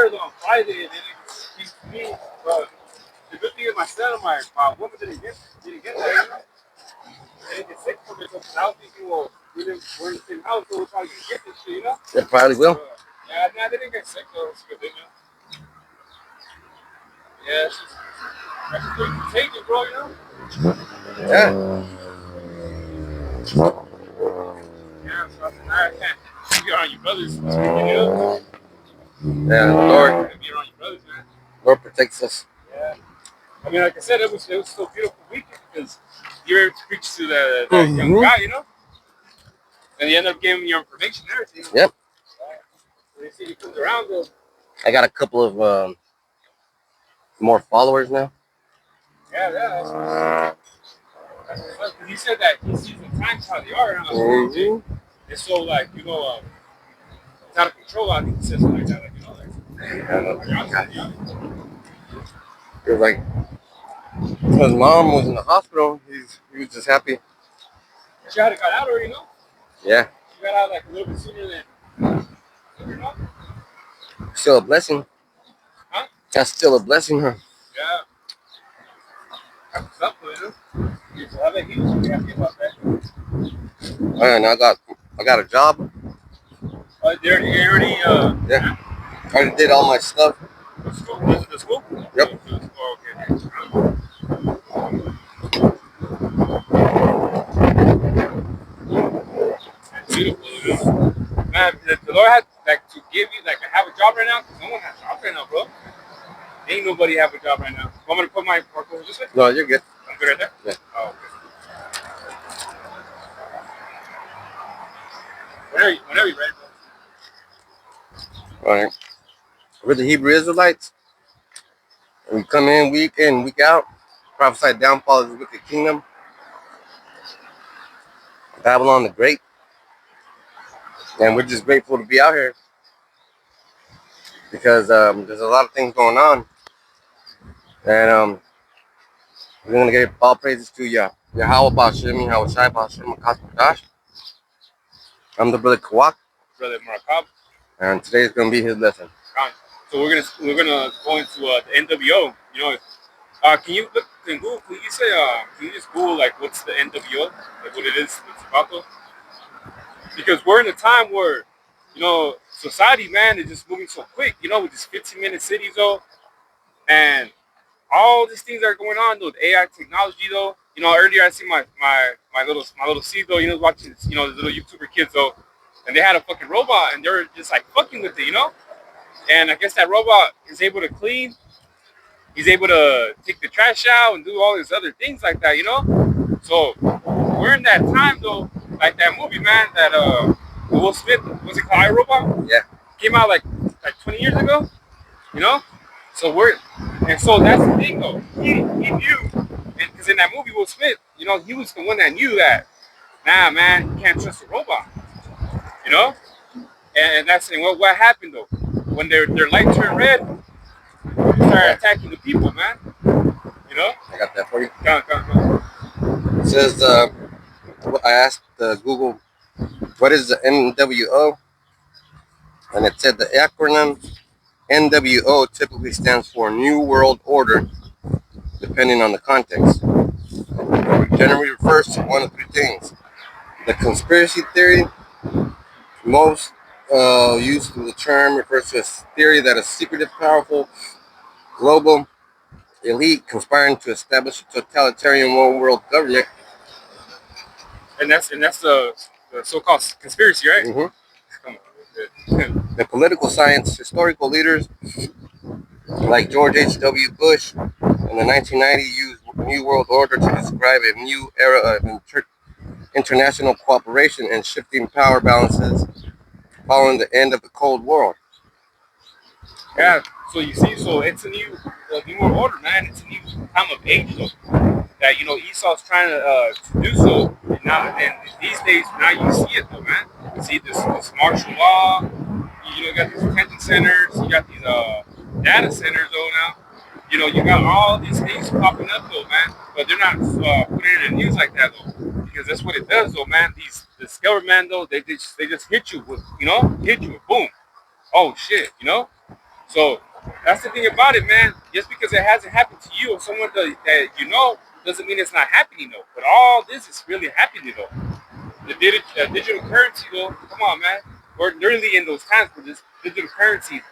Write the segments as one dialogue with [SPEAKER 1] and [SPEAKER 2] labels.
[SPEAKER 1] ordered on Friday and then it came to me. But the good thing is my son and my woman didn't get there. You know? They didn't get sick from it. So I was thinking, well, we're in the same house, so we're probably gonna get this shit, you know?
[SPEAKER 2] They probably will.
[SPEAKER 1] Yeah, nah, they didn't get sick though. It's a good thing, man. Yeah, it's just that's pretty contagious, bro. You know?
[SPEAKER 2] Yeah.
[SPEAKER 1] Yeah, so I can't be around your brothers. You know?
[SPEAKER 2] Yeah, Lord.
[SPEAKER 1] Be around your brothers, man.
[SPEAKER 2] Lord protects us.
[SPEAKER 1] Yeah. I mean, like I said, it was so beautiful weekend because you were able to preach to that young guy, you know? And you end up giving him your information and everything.
[SPEAKER 2] Yep.
[SPEAKER 1] So you see he comes around, though.
[SPEAKER 2] I got a couple of more followers now.
[SPEAKER 1] Yeah. He said that he sees the times how they are now. It's so, like, you know, it's out of control. I think he says something like that, like, you know,
[SPEAKER 2] It was like his mom was in the hospital. He was just happy.
[SPEAKER 1] She had got out already, you know?
[SPEAKER 2] Yeah.
[SPEAKER 1] She got out like a little bit sooner than you know?
[SPEAKER 2] Still a blessing.
[SPEAKER 1] Huh?
[SPEAKER 2] That's still a blessing, huh?
[SPEAKER 1] Yeah. That's up, you know? You have that he was happy about that.
[SPEAKER 2] And I got a job.
[SPEAKER 1] You already
[SPEAKER 2] Yeah. I already did all my stuff.
[SPEAKER 1] The school?
[SPEAKER 2] Yep.
[SPEAKER 1] Oh, okay. Beautiful, man. The Lord had like to give you like to have a job right now. No one has a job right now, bro. Ain't nobody have a job right now. Want me to put my parkour this way?
[SPEAKER 2] No, you're good.
[SPEAKER 1] I'm good right there.
[SPEAKER 2] Yeah.
[SPEAKER 1] Oh, okay. Whenever you're ready, bro.
[SPEAKER 2] All right. We're the Hebrew Israelites. We come in, week out. Prophesied downfall of the wicked kingdom. Babylon the Great. And we're just grateful to be out here because there's a lot of things going on. And we're going to give all praises to Yahweh Bashim, Yahweh Shai Bashim, Makatosh. I'm the brother Kawak.
[SPEAKER 1] Brother Marakab.
[SPEAKER 2] And today's going to be his lesson.
[SPEAKER 1] So we're gonna go into the NWO. You know, can you look in Google? Can you say can you just Google like what's the NWO? Like what it is, what's about though? Because we're in a time where, you know, society, man, is just moving so quick. You know, with these 15-minute cities though, and all these things that are going on though, with AI technology though. You know, earlier I see my little seed though. You know, watching the little YouTuber kids though, and they had a fucking robot and they're just like fucking with it. You know. And I guess that robot is able to clean. He's able to take the trash out and do all these other things like that, you know? So we're in that time though, like that movie, man, that Will Smith, was it called iRobot?
[SPEAKER 2] Yeah.
[SPEAKER 1] Came out like 20 years ago, you know? So so that's the thing though. He knew, and because in that movie, Will Smith, you know, he was the one that knew that, nah, man, you can't trust a robot, you know? And that's saying, well, what happened though? When their light turned red, they started attacking the people, man. You know?
[SPEAKER 2] I got that for you.
[SPEAKER 1] Come.
[SPEAKER 2] It says, I asked Google, what is the NWO? And it said the acronym NWO typically stands for New World Order, depending on the context. It generally refers to one of three things. The conspiracy theory, most use of the term refers to a theory that a secretive, powerful, global elite conspiring to establish a totalitarian one-world government.
[SPEAKER 1] And that's the so-called conspiracy, right?
[SPEAKER 2] Mm-hmm. The political science, historical leaders like George H.W. Bush in the 1990s used New World Order to describe a new era of international cooperation and shifting power balances following the end of the Cold War.
[SPEAKER 1] Yeah, so you see, so it's a new world order, man. It's a new time of age, though. That, you know, Esau's trying to do so, and these days, now you see it, though, man. You see this martial law, you got these detention centers, you got these data centers, though, now. You know, you got all these things popping up, though, man. But they're not putting it in news like that, though. Because that's what it does, though, man. This government, though, they just hit you with, hit you with boom. Oh, shit, you know? So that's the thing about it, man. Just because it hasn't happened to you or someone that you know doesn't mean it's not happening though. But all this is really happening though. The digital currency though, come on, man. We're literally in those times where this digital currency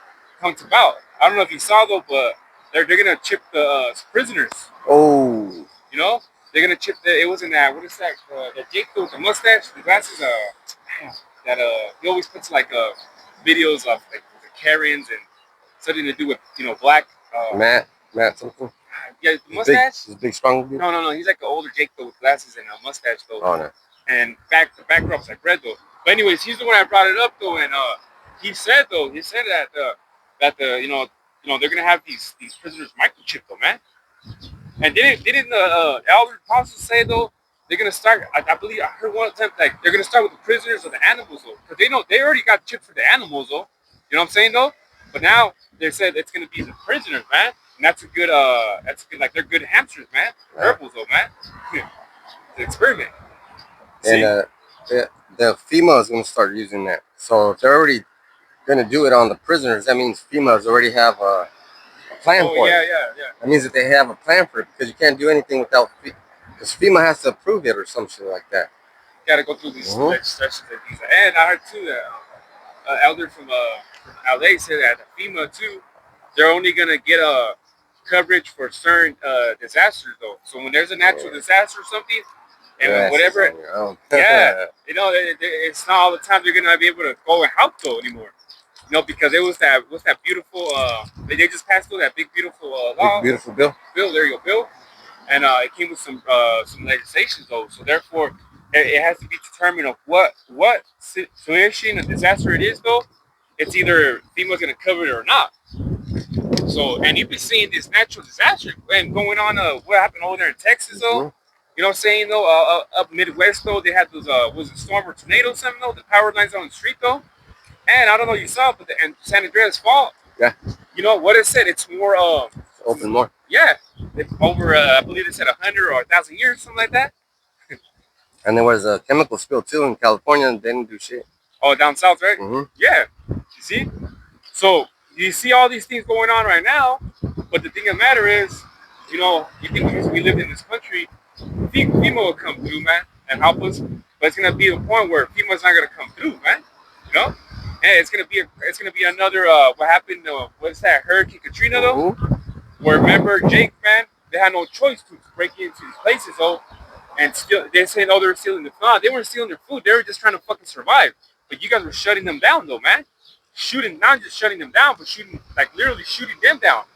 [SPEAKER 1] comes about. I don't know if you saw though, but they're gonna chip the prisoners.
[SPEAKER 2] Oh,
[SPEAKER 1] You know, they're gonna chip the. It was in that. What is that? The Jake with the mustache, the glasses. That he always puts like videos of like the Karens and something to do with black.
[SPEAKER 2] Matt something.
[SPEAKER 1] Yeah, the
[SPEAKER 2] He's big.
[SPEAKER 1] mustache.
[SPEAKER 2] He's big, strong dude.
[SPEAKER 1] No. He's like an older Jake though with glasses and a mustache though.
[SPEAKER 2] Oh no.
[SPEAKER 1] And the backdrop's like red though. But anyways, he's the one that brought it up though, and he said that the they're gonna have these prisoners microchipped though, man. And didn't the elder apostles say though they're gonna start? I believe I heard one time like they're gonna start with the prisoners or the animals though, because they already got chipped for the animals though. You know what I'm saying though? But now they said it's gonna be the prisoners, man. And that's a good like they're good hamsters, man. Herbals though, man. The experiment.
[SPEAKER 2] And the FEMA is going to start using that. So if they're already going to do it on the prisoners, that means FEMA's already have a plan for it.
[SPEAKER 1] Yeah.
[SPEAKER 2] That means that they have a plan for it because you can't do anything without because FEMA has to approve it or something like that.
[SPEAKER 1] Got to go through these legislations and things. And I heard too that elder from LA said that FEMA too, they're only gonna get a coverage for certain disasters though. So when there's a natural disaster or something, and whatever, it's not all the time they're gonna be able to go and help though anymore. Because it was that beautiful. They just passed through that big beautiful law.
[SPEAKER 2] Big beautiful bill.
[SPEAKER 1] There you go, bill. And it came with some legislation though. So therefore, it has to be determined of what situation, a disaster it is though. It's either FEMA's gonna cover it or not. So, and you've been seeing this natural disaster and going on. What happened over there in Texas though? You know what I'm saying though? Up Midwest though, they had those was it storm or tornado or something though? The power lines on the street though. And I don't know if you saw it, but and San Andreas Fault.
[SPEAKER 2] Yeah.
[SPEAKER 1] You know what it said? It's more
[SPEAKER 2] open more.
[SPEAKER 1] Yeah. It's over I believe it said 100 or 1,000 years, something like that.
[SPEAKER 2] And there was a chemical spill too in California and they didn't do shit.
[SPEAKER 1] Oh, down south, right?
[SPEAKER 2] Mm-hmm.
[SPEAKER 1] Yeah. You see? So you see all these things going on right now, but the thing of the matter is, you think because we live in this country, FEMA will come through, man, and help us. But it's gonna be the point where FEMA's not gonna come through, man. And it's gonna be another what happened? What's that? Hurricane Katrina though, where remember Jake, man, they had no choice to break into these places though, and still they say no, they were stealing the food. They weren't stealing their food. They were just trying to fucking survive. But you guys were shutting them down though, man. Shooting, not just shutting them down, but literally shooting them down.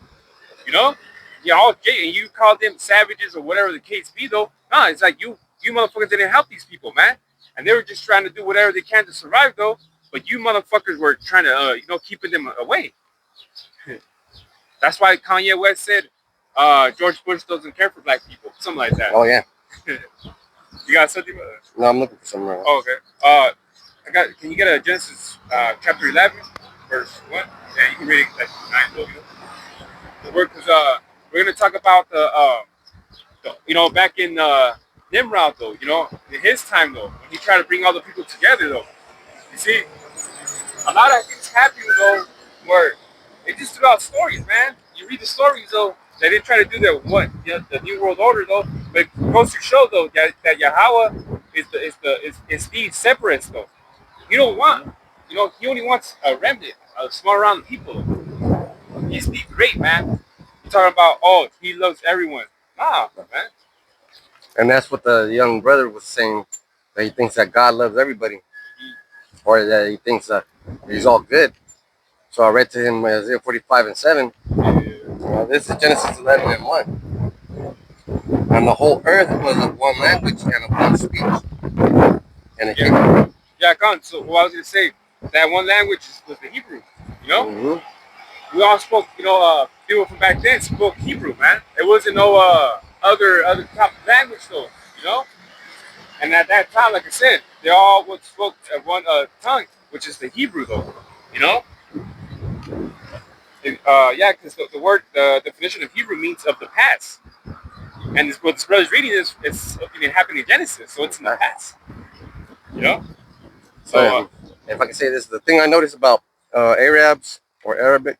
[SPEAKER 1] All Jake, and you call them savages or whatever the case be though. Nah, it's like you motherfuckers didn't help these people, man, and they were just trying to do whatever they can to survive though. But you motherfuckers were trying to, keeping them away. That's why Kanye West said George Bush doesn't care for black people, something like that.
[SPEAKER 2] Oh yeah.
[SPEAKER 1] You got something?
[SPEAKER 2] No, I'm looking for something else.
[SPEAKER 1] Oh, okay. Can you get a Genesis chapter 11, verse 1? Yeah, you can read it like 9, the word, because we're gonna talk about the back in Nimrod though, in his time though, when he tried to bring all the people together though. You see, a lot of things happen though, where it's just about stories, man. You read the stories though. They didn't try to do the New World Order though, but it goes to show though that Yahweh is the separatists though. He don't want, he only wants a remnant, a small round of people. He's the great man. You're talking about he loves everyone. Nah, man.
[SPEAKER 2] And that's what the young brother was saying, that he thinks that God loves everybody, or that he thinks that he's all good. So I read to him Isaiah 45:7. This is Genesis 11:1. And the whole earth was of one language and of one speech. And it
[SPEAKER 1] Con. So what I was gonna say, that one language was the Hebrew. We all spoke. People from back then spoke Hebrew, man. It wasn't no other type of language though. And at that time, like I said, they all spoke one tongue, which is the Hebrew though. Because the word, the definition of Hebrew means of the past. And what this brother's reading is something that happened in Genesis, so it's in the past. So
[SPEAKER 2] if I can say this, the thing I noticed about Arabs or Arabic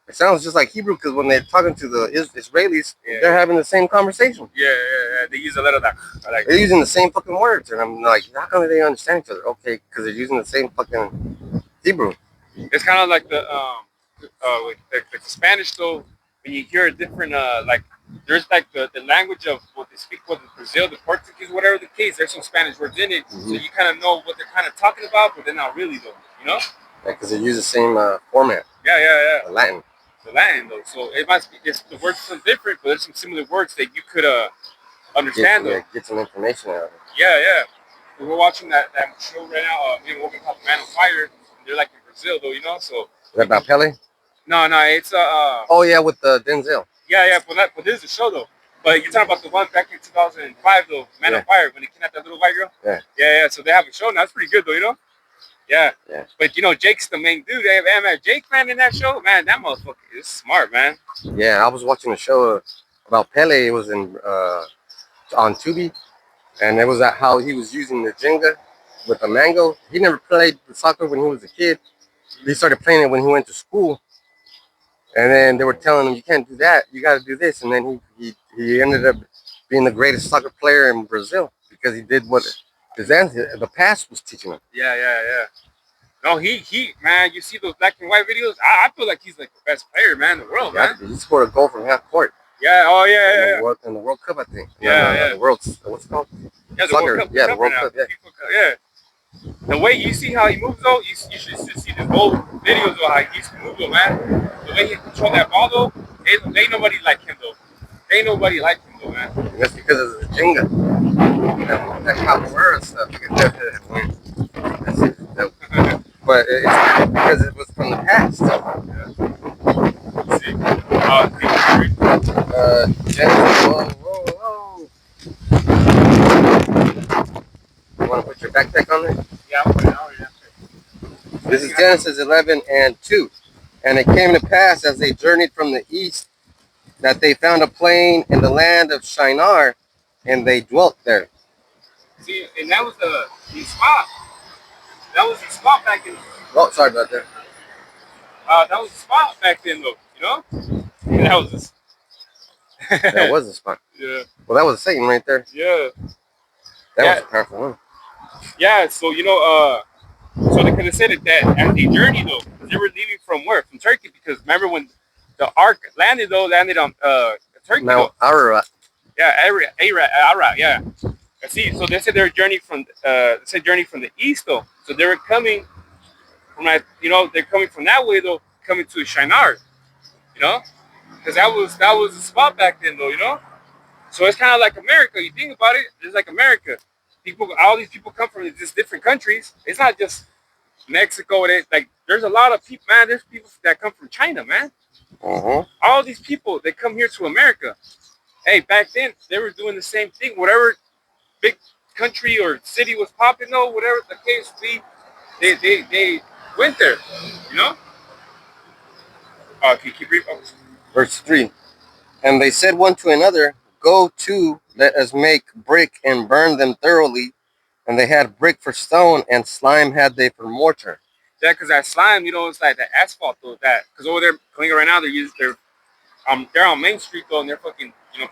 [SPEAKER 2] It sounds just like Hebrew because when they're talking to the Israelis,
[SPEAKER 1] Yeah.
[SPEAKER 2] they're having the same conversation.
[SPEAKER 1] Yeah. They use a lot of that. Like,
[SPEAKER 2] They're using the same fucking words, and I'm like, how come they understand each other? Okay, because they're using the same fucking Hebrew.
[SPEAKER 1] it's kind of like the Spanish though. When you hear a different like, there's like the language of what they speak, whether Brazil, the Portuguese, whatever the case. There's some Spanish words in it, so you kind of know what they're kind of talking about, but they're not really though. You know?
[SPEAKER 2] Yeah, because they use the same format.
[SPEAKER 1] Yeah.
[SPEAKER 2] The Latin.
[SPEAKER 1] The Latin though, so it must be. The words are some different, but there's some similar words that you could understand though.
[SPEAKER 2] Get some information out of it.
[SPEAKER 1] Yeah. We're watching that show right now. Me and Wogan called Man on Fire. They're like in Brazil though, you know. So
[SPEAKER 2] Is that about Pele?
[SPEAKER 1] no, it's
[SPEAKER 2] Oh yeah, with Denzel.
[SPEAKER 1] Yeah, but this is a show though. But you're talking about the one back in 2005 though, Man on Fire, when they kidnapped that little white girl. Yeah. So they have a show now. That's pretty good though, you know. Yeah. But you know, Jake's the main dude. They have man, Jake man in that show. Man, that motherfucker is smart, man.
[SPEAKER 2] Yeah, I was watching a show about Pele. It was in on Tubi, and it was how he was using the Jenga with the mango. He never played soccer when he was a kid. He started playing it when he went to school, and then they were telling him, "You can't do that. You got to do this." And then he ended up being the greatest soccer player in Brazil because he did what the past was teaching him.
[SPEAKER 1] Yeah. No, he man, you see those black and white videos? I feel like he's like the best player, man, in the world, man.
[SPEAKER 2] He scored a goal from half court.
[SPEAKER 1] Yeah, oh yeah.
[SPEAKER 2] In the World Cup, I think.
[SPEAKER 1] Yeah.
[SPEAKER 2] The World's, what's it called?
[SPEAKER 1] Yeah, the
[SPEAKER 2] Soccer.
[SPEAKER 1] World Cup.
[SPEAKER 2] Yeah, the World Cup.
[SPEAKER 1] Yeah. The way you see how he moves though, you should see the whole videos of how he used to move though, man. The way he controlled that ball though, ain't nobody like him though. Ain't nobody like him though, man.
[SPEAKER 2] And that's because of the Jenga. That capoeira stuff. But it's because it was from the past.
[SPEAKER 1] Let's see.
[SPEAKER 2] Whoa. You want to put your backpack on there?
[SPEAKER 1] Yeah, I'm putting it on here.
[SPEAKER 2] This is Genesis 11 and 2. And it came to pass as they journeyed from the east that they found a plain in the land of Shinar, and they dwelt there.
[SPEAKER 1] See, and that was the spot. That was the spot back in.
[SPEAKER 2] Oh, sorry about that.
[SPEAKER 1] That was the spot back then, though. You know, and that was.
[SPEAKER 2] That was the spot.
[SPEAKER 1] Yeah.
[SPEAKER 2] Well, that was Satan right there.
[SPEAKER 1] Yeah.
[SPEAKER 2] That was a powerful one.
[SPEAKER 1] Yeah. So you know, so they could have said it that as they journeyed though, because they were leaving from where? From Turkey, because remember when the ark landed on Turkey.
[SPEAKER 2] Mount Ararat.
[SPEAKER 1] Yeah, Ararat. Yeah. See, so they said they were journeying from the east though. So they were coming from that, you know, they're coming from that way though, coming to Shinar, you know, because that was the spot back then though, you know. So it's kind of like America. You think about it, it's like America. All these people come from just different countries. It's not just Mexico. There's a lot of people, man. There's people that come from China, man. All these people, they come here to America. Hey, back then they were doing the same thing. Whatever big country or city was popping, though, whatever the case be, they went there. You know. Can you keep reading?
[SPEAKER 2] Verse 3. And they said one to another, "Go to, let us make brick and burn them thoroughly." And they had brick for stone, and slime had they for mortar.
[SPEAKER 1] Yeah, because that slime, you know, it's like the asphalt though. That because over there, Kalinga right now, they're on Main Street though, and they're fucking, you know,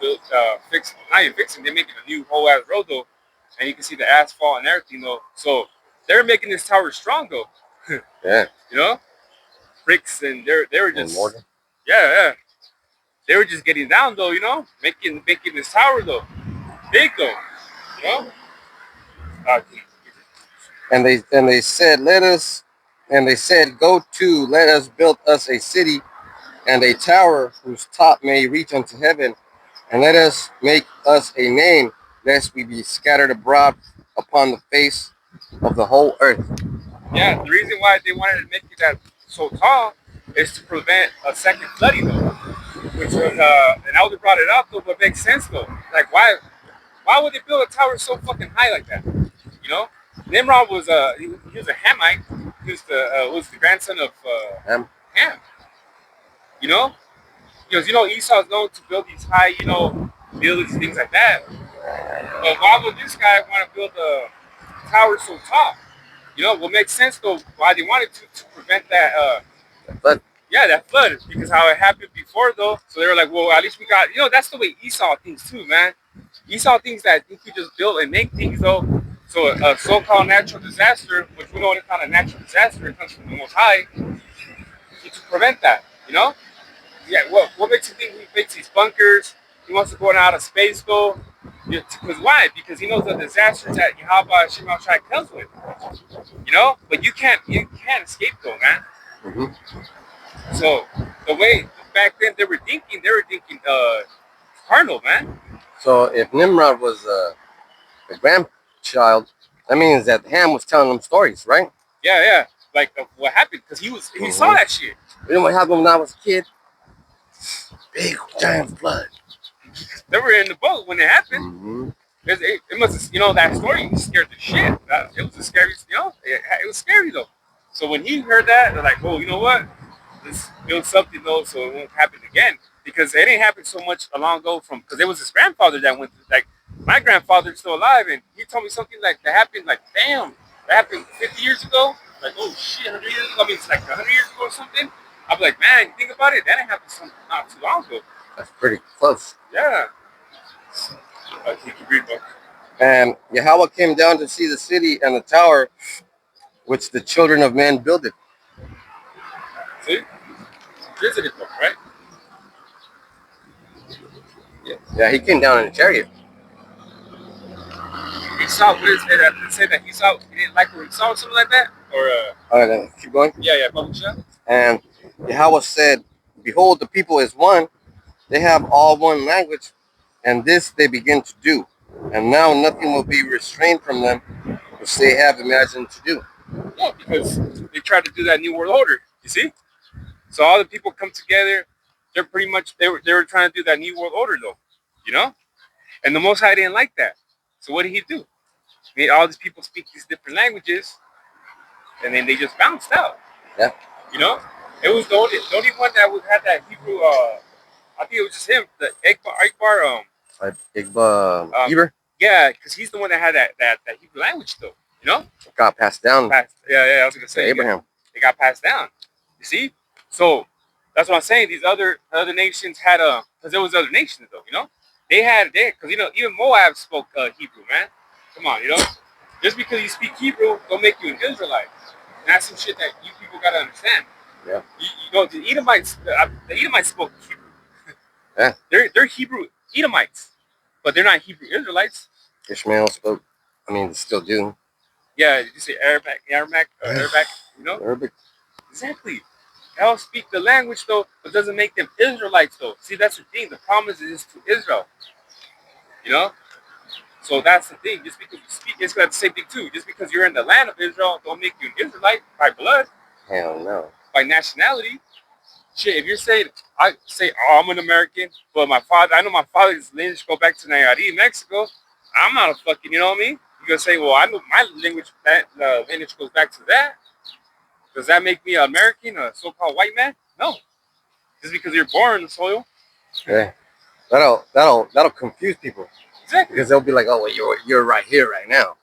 [SPEAKER 1] fixing, not even fixing, they're making a new whole ass road though, and you can see the asphalt and everything though. So they're making this tower strong though.
[SPEAKER 2] Yeah.
[SPEAKER 1] You know, bricks, and they were just
[SPEAKER 2] mortar.
[SPEAKER 1] Yeah. They were just getting down though, you know, making this tower though, big though, you know.
[SPEAKER 2] And they said, "Go to, let us build us a city and a tower whose top may reach unto heaven, and let us make us a name, lest we be scattered abroad upon the face of the whole earth."
[SPEAKER 1] Yeah, the reason why they wanted to make it that so tall is to prevent a second flooding though, which was and Elder brought it up though, but it makes sense though. Like why would they build a tower so fucking high like that? You know, Nimrod was he was a Hamite. He was the grandson of Ham. You know, because you know Esau's known to build these high, you know, buildings and things like that. But why would this guy want to build a tower so tall? You know, what makes sense though why they wanted to prevent that.
[SPEAKER 2] But
[SPEAKER 1] Yeah, that flood, because how it happened before though. So they were like, well, at least we got, that's the way Esau thinks too, man. Esau thinks that he could just build and make things though. So a so-called natural disaster, which we know what kind of natural disaster, it comes from the Most High, to prevent that, Yeah, what makes you think he makes these bunkers? He wants to go out of space though. Because why? Because he knows the disasters that Yahweh Shema Shai comes with. But you can't escape though, man.
[SPEAKER 2] Mm-hmm.
[SPEAKER 1] So the way back then they were thinking carnal, man.
[SPEAKER 2] So if Nimrod was a grandchild, that means that Ham was telling them stories, right?
[SPEAKER 1] Yeah, yeah. Like what happened? Because he saw
[SPEAKER 2] Mm-hmm.
[SPEAKER 1] that shit.
[SPEAKER 2] You know what happened when I was a kid? Big giant flood.
[SPEAKER 1] They were in the boat when it happened.
[SPEAKER 2] Mm-hmm.
[SPEAKER 1] It must, that story scared the shit. It was a scary, it was scary though. So when he heard that, they're like, oh, you know what? Let's build something though, so it won't happen again. Because it didn't happen so much long ago because it was his grandfather that went through, like, my grandfather's still alive, and he told me something like that happened, like, damn, that happened 50 years ago. Like, oh shit, 100 years ago. I mean, it's like 100 years ago or something. I'd be like, man, you think about it, that didn't happen not too long ago.
[SPEAKER 2] That's pretty close.
[SPEAKER 1] Yeah. You can read, bro.
[SPEAKER 2] And Yahweh came down to see the city and the tower which the children of men builded.
[SPEAKER 1] See? Visited them, right?
[SPEAKER 2] Yeah, he came down in a chariot.
[SPEAKER 1] He saw, what is it? Did it say that he didn't like what he saw or something like that? Or,
[SPEAKER 2] All right, then keep going.
[SPEAKER 1] yeah, public shot?
[SPEAKER 2] And Yahweh said, "Behold, the people is one; they have all one language, and this they begin to do. And now nothing will be restrained from them, which they have imagined to do."
[SPEAKER 1] Yeah, because they tried to do that New World Order, you see? So all the people come together, they're pretty much, they were trying to do that New World Order though, you know? And the Most High didn't like that. So what did he do? He made all these people speak these different languages, and then they just bounced out,
[SPEAKER 2] Yeah.
[SPEAKER 1] you know? It was the only one that had that Hebrew, I think it was just him, the Akbar, um,
[SPEAKER 2] Eber
[SPEAKER 1] yeah, because he's the one that had that Hebrew language though, you know?
[SPEAKER 2] got passed down
[SPEAKER 1] Yeah, I was gonna
[SPEAKER 2] to
[SPEAKER 1] say, yeah,
[SPEAKER 2] Abraham.
[SPEAKER 1] they got passed down. You see, so that's what I'm saying. These other nations had because there was other nations though, because even Moab spoke Hebrew, man. Come on, just because you speak Hebrew don't make you an Israelite. And that's some shit that you people gotta understand.
[SPEAKER 2] Yeah.
[SPEAKER 1] The Edomites spoke Hebrew.
[SPEAKER 2] Yeah.
[SPEAKER 1] They're Hebrew Edomites, but they're not Hebrew Israelites.
[SPEAKER 2] Ishmael spoke. I mean, they still do.
[SPEAKER 1] Yeah, did you say Arabic,
[SPEAKER 2] Arabic.
[SPEAKER 1] Exactly. They all speak the language though, but doesn't make them Israelites though. See, that's the thing. The promise is to Israel. You know? So that's the thing. Just because you speak, it's got the same thing too. Just because you're in the land of Israel, don't make you an Israelite by blood,
[SPEAKER 2] Hell no.
[SPEAKER 1] by nationality. Shit, if you're saying, I say, oh, I'm an American, but I know my father's lineage go back to Nayarit, Mexico. I'm not a fucking, you know what I mean? You're gonna say, well, I know my language, that lineage goes back to that. Does that make me an American, a so-called white man? No. Just because you're born in the soil.
[SPEAKER 2] Yeah. That'll confuse people
[SPEAKER 1] Exactly.
[SPEAKER 2] because they'll be like, "Oh, well, you're right here, right now."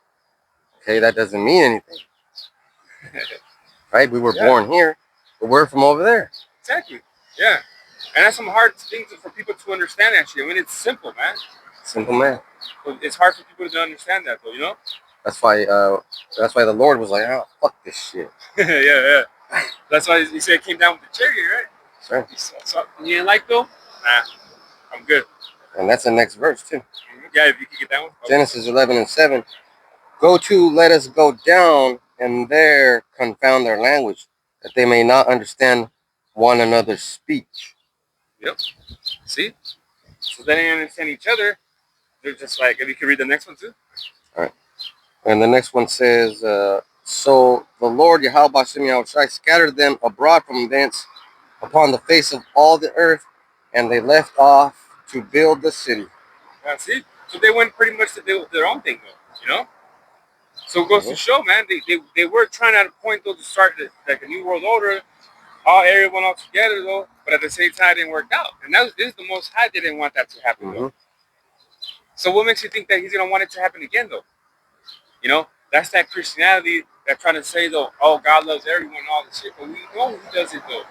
[SPEAKER 2] Okay, that doesn't mean anything, right? We were born here, but we're from over there.
[SPEAKER 1] Exactly. Yeah. And that's some hard things for people to understand, actually. I mean, it's simple, man.
[SPEAKER 2] Simple math.
[SPEAKER 1] But it's hard for people to understand that, though,
[SPEAKER 2] That's why the Lord was like, "Oh, fuck this shit."
[SPEAKER 1] yeah. That's why he said it came down with the chariot, right?
[SPEAKER 2] Sure.
[SPEAKER 1] Something you didn't like, though? Nah, I'm good.
[SPEAKER 2] And that's the next verse too.
[SPEAKER 1] Yeah, if you could get that one.
[SPEAKER 2] Genesis 11:7. Go to, let us go down, and there confound their language, that they may not understand one another's speech.
[SPEAKER 1] Yep. See? So they didn't understand each other. They're just like, if you could read the next one, too.
[SPEAKER 2] All right. And the next one says, so the Lord Yahweh Shai scattered them abroad from thence upon the face of all the earth, and they left off to build the city.
[SPEAKER 1] Yeah, see? So they went pretty much to do their own thing, though, So it goes to show, man, they were trying at a point, though, to start like a new world order, everyone all together, though, but at the same time, it didn't work out. And this is the Most High didn't want that to happen, though. So what makes you think that he's going to want it to happen again, though? That's that Christianity that's trying to say, though, oh, God loves everyone and all this shit, but we know he does it, though.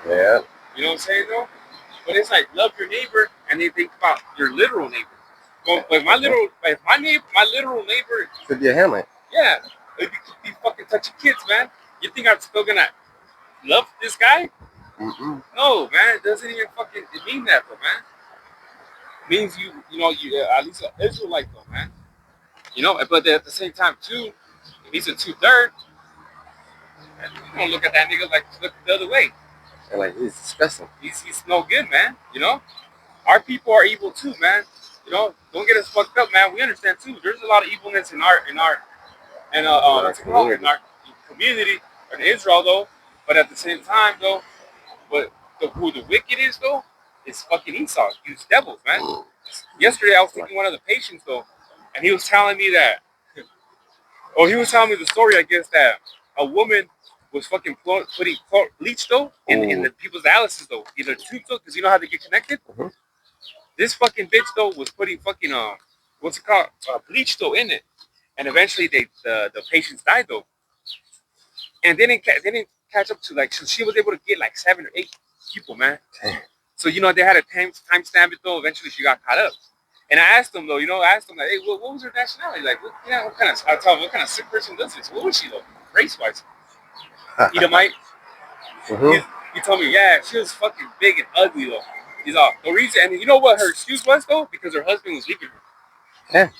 [SPEAKER 2] Yeah.
[SPEAKER 1] You know what I'm saying though? But it's like love your neighbor, and they think about your literal neighbor. Well, like my literal neighbor,
[SPEAKER 2] Could be a Hamlet.
[SPEAKER 1] yeah, if you could be fucking touching kids, man. You think I'm still gonna love this guy?
[SPEAKER 2] Mm-mm.
[SPEAKER 1] No, man. It doesn't even fucking mean that, though, man. It means you at least an Israelite, though, man. You know, but at the same time, too, if he's a 2/3, you don't look at that nigga like look the other way.
[SPEAKER 2] And like, it's disgusting.
[SPEAKER 1] He's no good, man. You know, our people are evil too, man. You know, don't get us fucked up, man. We understand too. There's a lot of evilness
[SPEAKER 2] In our
[SPEAKER 1] what's it called, in
[SPEAKER 2] community.
[SPEAKER 1] our community in Israel, though. But at the same time, though, but who the wicked is, though, is fucking Esau. He's devils, man. Yesterday, I was taking one of the patients, though, and he was telling me that. Oh, he was telling me the story. I guess that a woman was fucking putting bleach though in the people's dialysis though, in their tubes though, because you know how they get connected.
[SPEAKER 2] Mm-hmm.
[SPEAKER 1] This fucking bitch though was putting fucking what's it called, bleach though in it, and eventually the patients died though, and they didn't catch up to like, so she was able to get like 7 or 8 people, man.
[SPEAKER 2] Damn.
[SPEAKER 1] So you know they had a time stamp it though. Eventually she got caught up. And I asked them though, I asked them like, hey, what was her nationality? Like, what kind of? I told them, what kind of sick person does this? What was she though, race wise? Edomite.
[SPEAKER 2] Mm-hmm.
[SPEAKER 1] He told me, yeah, she was fucking big and ugly though. He's all the reason, and you know what her excuse was though, because her husband was leaving her.
[SPEAKER 2] Yeah.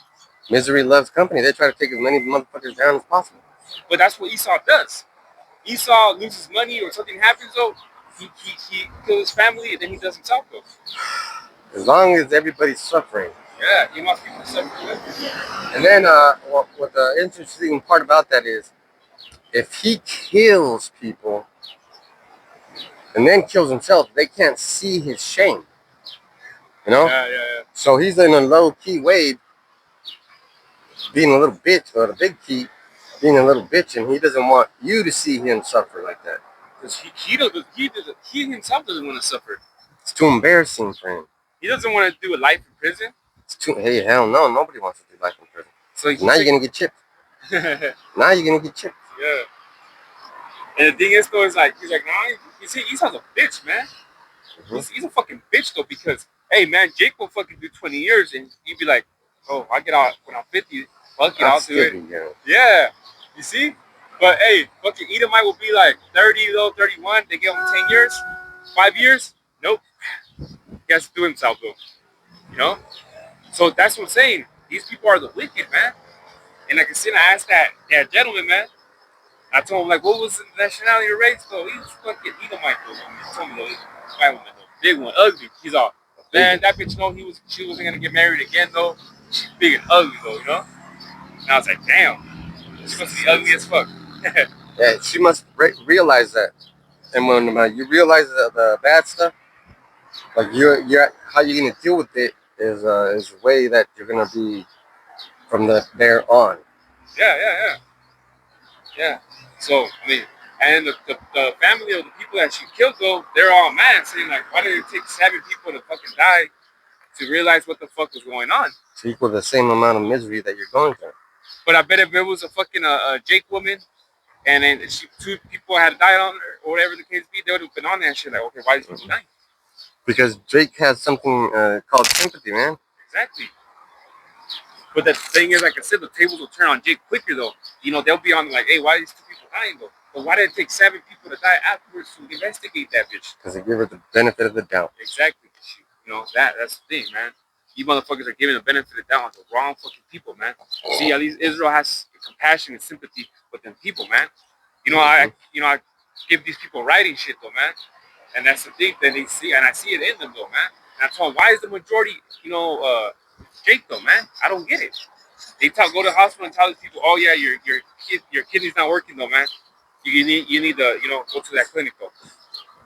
[SPEAKER 2] Misery loves company. They try to take as many motherfuckers down as possible.
[SPEAKER 1] But that's what Esau does. Esau loses money or something happens though, he kills his family and then he does himself though.
[SPEAKER 2] As long as everybody's suffering.
[SPEAKER 1] Yeah, he wants people to suffer with.
[SPEAKER 2] And then what the interesting part about that is, if he kills people and then kills himself, they can't see his shame. You know?
[SPEAKER 1] Yeah.
[SPEAKER 2] So he's in a low key way being a little bitch, or the big key being a little bitch, and he doesn't want you to see him suffer like that.
[SPEAKER 1] Because he himself doesn't want to suffer.
[SPEAKER 2] It's too embarrassing for him.
[SPEAKER 1] He doesn't want to do a life in prison.
[SPEAKER 2] It's too, hey, hell no, nobody wants to do life in prison.
[SPEAKER 1] So
[SPEAKER 2] now you're gonna get chipped. Now you're gonna get chipped.
[SPEAKER 1] Yeah. And the thing is though, is like he's like, nah, you see, Esau's a bitch, man.
[SPEAKER 2] Mm-hmm.
[SPEAKER 1] He's a fucking bitch though, because hey man, Jake will fucking do 20 years and you'd be like, oh, I get out when I'm 50, fuck it, I'll do it. Yeah. You see? But hey, fucking Edomite will be like 30 though, 31, they give him 10 years, 5 years, nope. He has to do himself though. You know? So that's what I'm saying. These people are the wicked, man. And like I said, I asked that gentleman, man. I told him, like, what was the nationality or race, though? He was fucking Edomite, though. He told me, though, white woman, though. Big one, ugly. He's all, man, that bitch, know she wasn't going to get married again, though. She's big and ugly, though, you know? And I was like, damn. She must be ugly as fuck.
[SPEAKER 2] Yeah, she must realize that. And when you realize the bad stuff, like you're how you're gonna deal with it is a way that you're gonna be from there on.
[SPEAKER 1] Yeah. So, I mean, and the family of the people that she killed, though, they're all mad, saying, like, why did it take 7 people to fucking die to realize what the fuck was going on?
[SPEAKER 2] To equal the same amount of misery that you're going through.
[SPEAKER 1] But I bet if it was a fucking Jake woman, and then 2 people had died on her, or whatever the case be, they would have been on that shit. Like, okay, why is people dying?
[SPEAKER 2] Because Drake has something called sympathy, man.
[SPEAKER 1] Exactly. But the thing is, like I said, the tables will turn on Jake quicker, though. You know, they'll be on like, hey, why are these 2 people dying, though? But why did it take 7 people to die afterwards to investigate that bitch?
[SPEAKER 2] Because they give her the benefit of the doubt.
[SPEAKER 1] Exactly. You know, that's the thing, man. You motherfuckers are giving the benefit of the doubt to the wrong fucking people, man. See, at least Israel has compassion and sympathy with them people, man. You know, I give these people writing shit, though, man. And that's the thing that they see, and I see it in them, though, man. And I told them, why is the majority, Jake, though, man? I don't get it. They go to the hospital and tell these people, oh yeah, your kidney's not working, though, man. You need to, go to that clinic, though.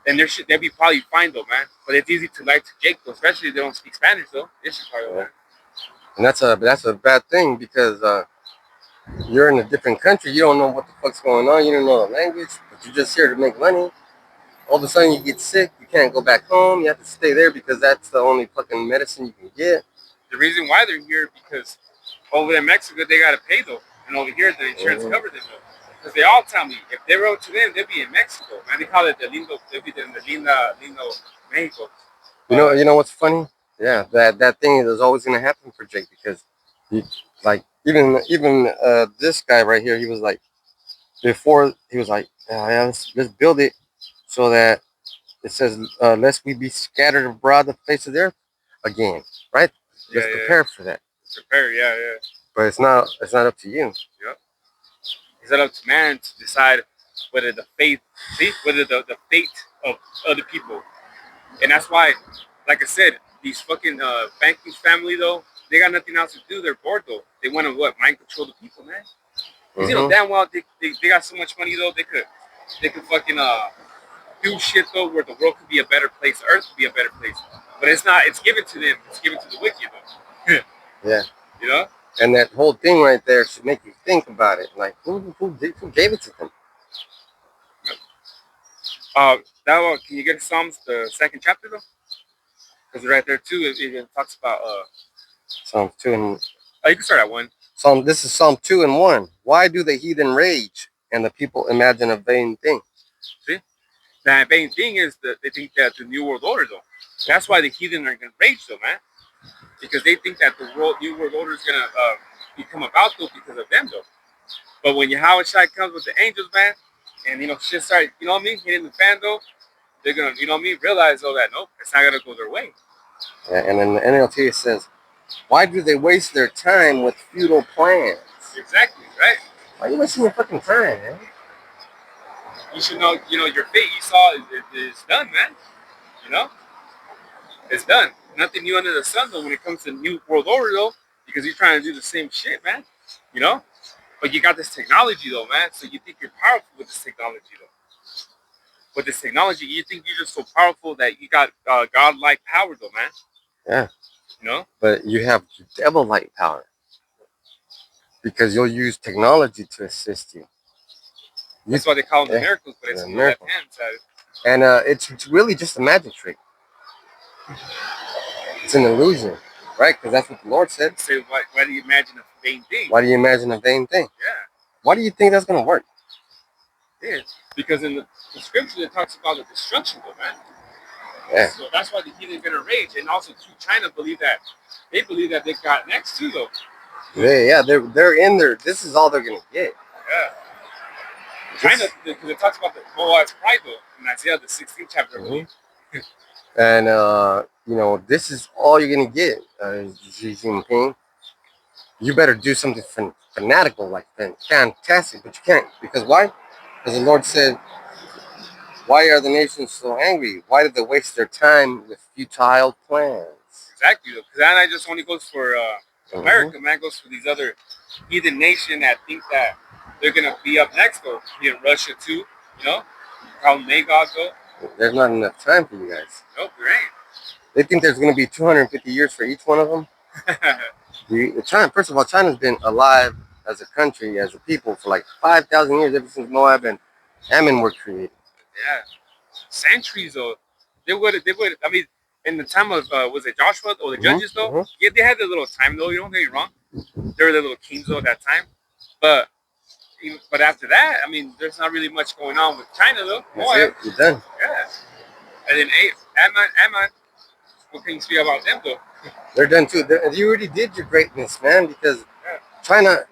[SPEAKER 1] Then they'll be probably fine, though, man. But it's easy to lie to Jake, though, especially if they don't speak Spanish, though. They should probably, man.
[SPEAKER 2] And that's a bad thing, because you're in a different country. You don't know what the fuck's going on. You don't know the language, but you're just here to make money. All of a sudden you get sick. You can't go back home. You have to stay there because that's the only fucking medicine you can get.
[SPEAKER 1] The reason why they're here because over in Mexico they gotta pay, though, and over here the insurance covers it, though. Because they all tell me if they wrote to them, they'd be in Mexico, man. They call it the lindo, they'd be in the lindo Mexico.
[SPEAKER 2] You know what's funny? Yeah, that thing is always gonna happen for Jake because he like even this guy right here, he was like before he was like, yeah, let's build it so that it says, lest we be scattered abroad the face of the earth again, right?
[SPEAKER 1] Yeah,
[SPEAKER 2] Let's prepare for that.
[SPEAKER 1] Prepare, yeah.
[SPEAKER 2] But it's not up to you.
[SPEAKER 1] Yep. It's not up to man to decide whether whether the fate of other people. And that's why, like I said, these fucking banking family though, they got nothing else to do. They're bored though. They want to mind control the people, man. Because you know damn well they got so much money though they could fucking do shit though where the world could be a better place, Earth could be a better place. But it's not. It's given to them. It's given to the wicked though.
[SPEAKER 2] Yeah.
[SPEAKER 1] You know.
[SPEAKER 2] And that whole thing right there should make you think about it. Like who gave it to them?
[SPEAKER 1] That one. Can you get Psalms the second chapter though? Because right there too, it talks about
[SPEAKER 2] Psalm 2 and.
[SPEAKER 1] Oh, you can start at 1.
[SPEAKER 2] This is Psalm 2 and 1. Why do the heathen rage and the people imagine a vain thing?
[SPEAKER 1] See, the vain thing is that they think that the New World Order though. That's why the heathen are gonna rage though, man. Because they think that the New World Order is gonna become about though because of them though. But when Yahweh Shai comes with the angels, man, and shit start, you know what I mean, hitting the fan though, they're gonna, you know what I mean, realize though that nope, it's not gonna go their way.
[SPEAKER 2] Yeah, and then the NLT says, why do they waste their time with futile plans?
[SPEAKER 1] Exactly, right?
[SPEAKER 2] Why are you wasting your fucking time, man?
[SPEAKER 1] You should know, your fate you saw is done, man. You know? It's done. Nothing new under the sun, though, when it comes to New World Order, though, because you're trying to do the same shit, man. You know? But you got this technology, though, man, so you think you're powerful with this technology, though. With this technology, you think you're just so powerful that you got godlike power, though, man.
[SPEAKER 2] Yeah.
[SPEAKER 1] You know?
[SPEAKER 2] But you have devil-like power. Because you'll use technology to assist you.
[SPEAKER 1] That's why they call them the miracles, but it's miracle.
[SPEAKER 2] And it's really just a magic trick. It's an illusion, right? Because that's what the Lord said.
[SPEAKER 1] So why do you imagine a vain thing?
[SPEAKER 2] Why do you imagine a vain thing?
[SPEAKER 1] Yeah.
[SPEAKER 2] Why do you think that's going to work?
[SPEAKER 1] Yeah, because in the scripture it talks about the destruction of man.
[SPEAKER 2] Yeah.
[SPEAKER 1] So that's why the heathen gonna rage, and also too, China believe that they got next too though.
[SPEAKER 2] They're in there. This is all they're gonna get.
[SPEAKER 1] Yeah. China, because it talks about the Moab's pride though in Isaiah the 16th chapter.
[SPEAKER 2] Mm-hmm. And this is all you're gonna get, Xi Jinping. You better do something fanatical, like fantastic, but you can't because why? Because the Lord said, "Why are the nations so angry? Why do they waste their time with futile plans?"
[SPEAKER 1] Exactly, because that just only goes for America, man. Goes for these other heathen nation that think that they're gonna be up next, though. Be in Russia too, Call them Magog, though.
[SPEAKER 2] There's not enough time for you guys.
[SPEAKER 1] Nope, there ain't.
[SPEAKER 2] They think there's going to be 250 years for each one of them. China, first of all, China's been alive as a country, as a people, for like 5,000 years, ever since Moab and Ammon were created.
[SPEAKER 1] Yeah, centuries though. They would. I mean, in the time of was it Joshua or the judges though? Mm-hmm. Yeah, they had their little time though. You don't get me wrong. They were the little kings though at that time, but after that, I mean, there's not really much going on with China though.
[SPEAKER 2] That's it. You're done.
[SPEAKER 1] Yeah, and then Ammon. What can you say about them though?
[SPEAKER 2] They're done too. You already did your greatness, man, because China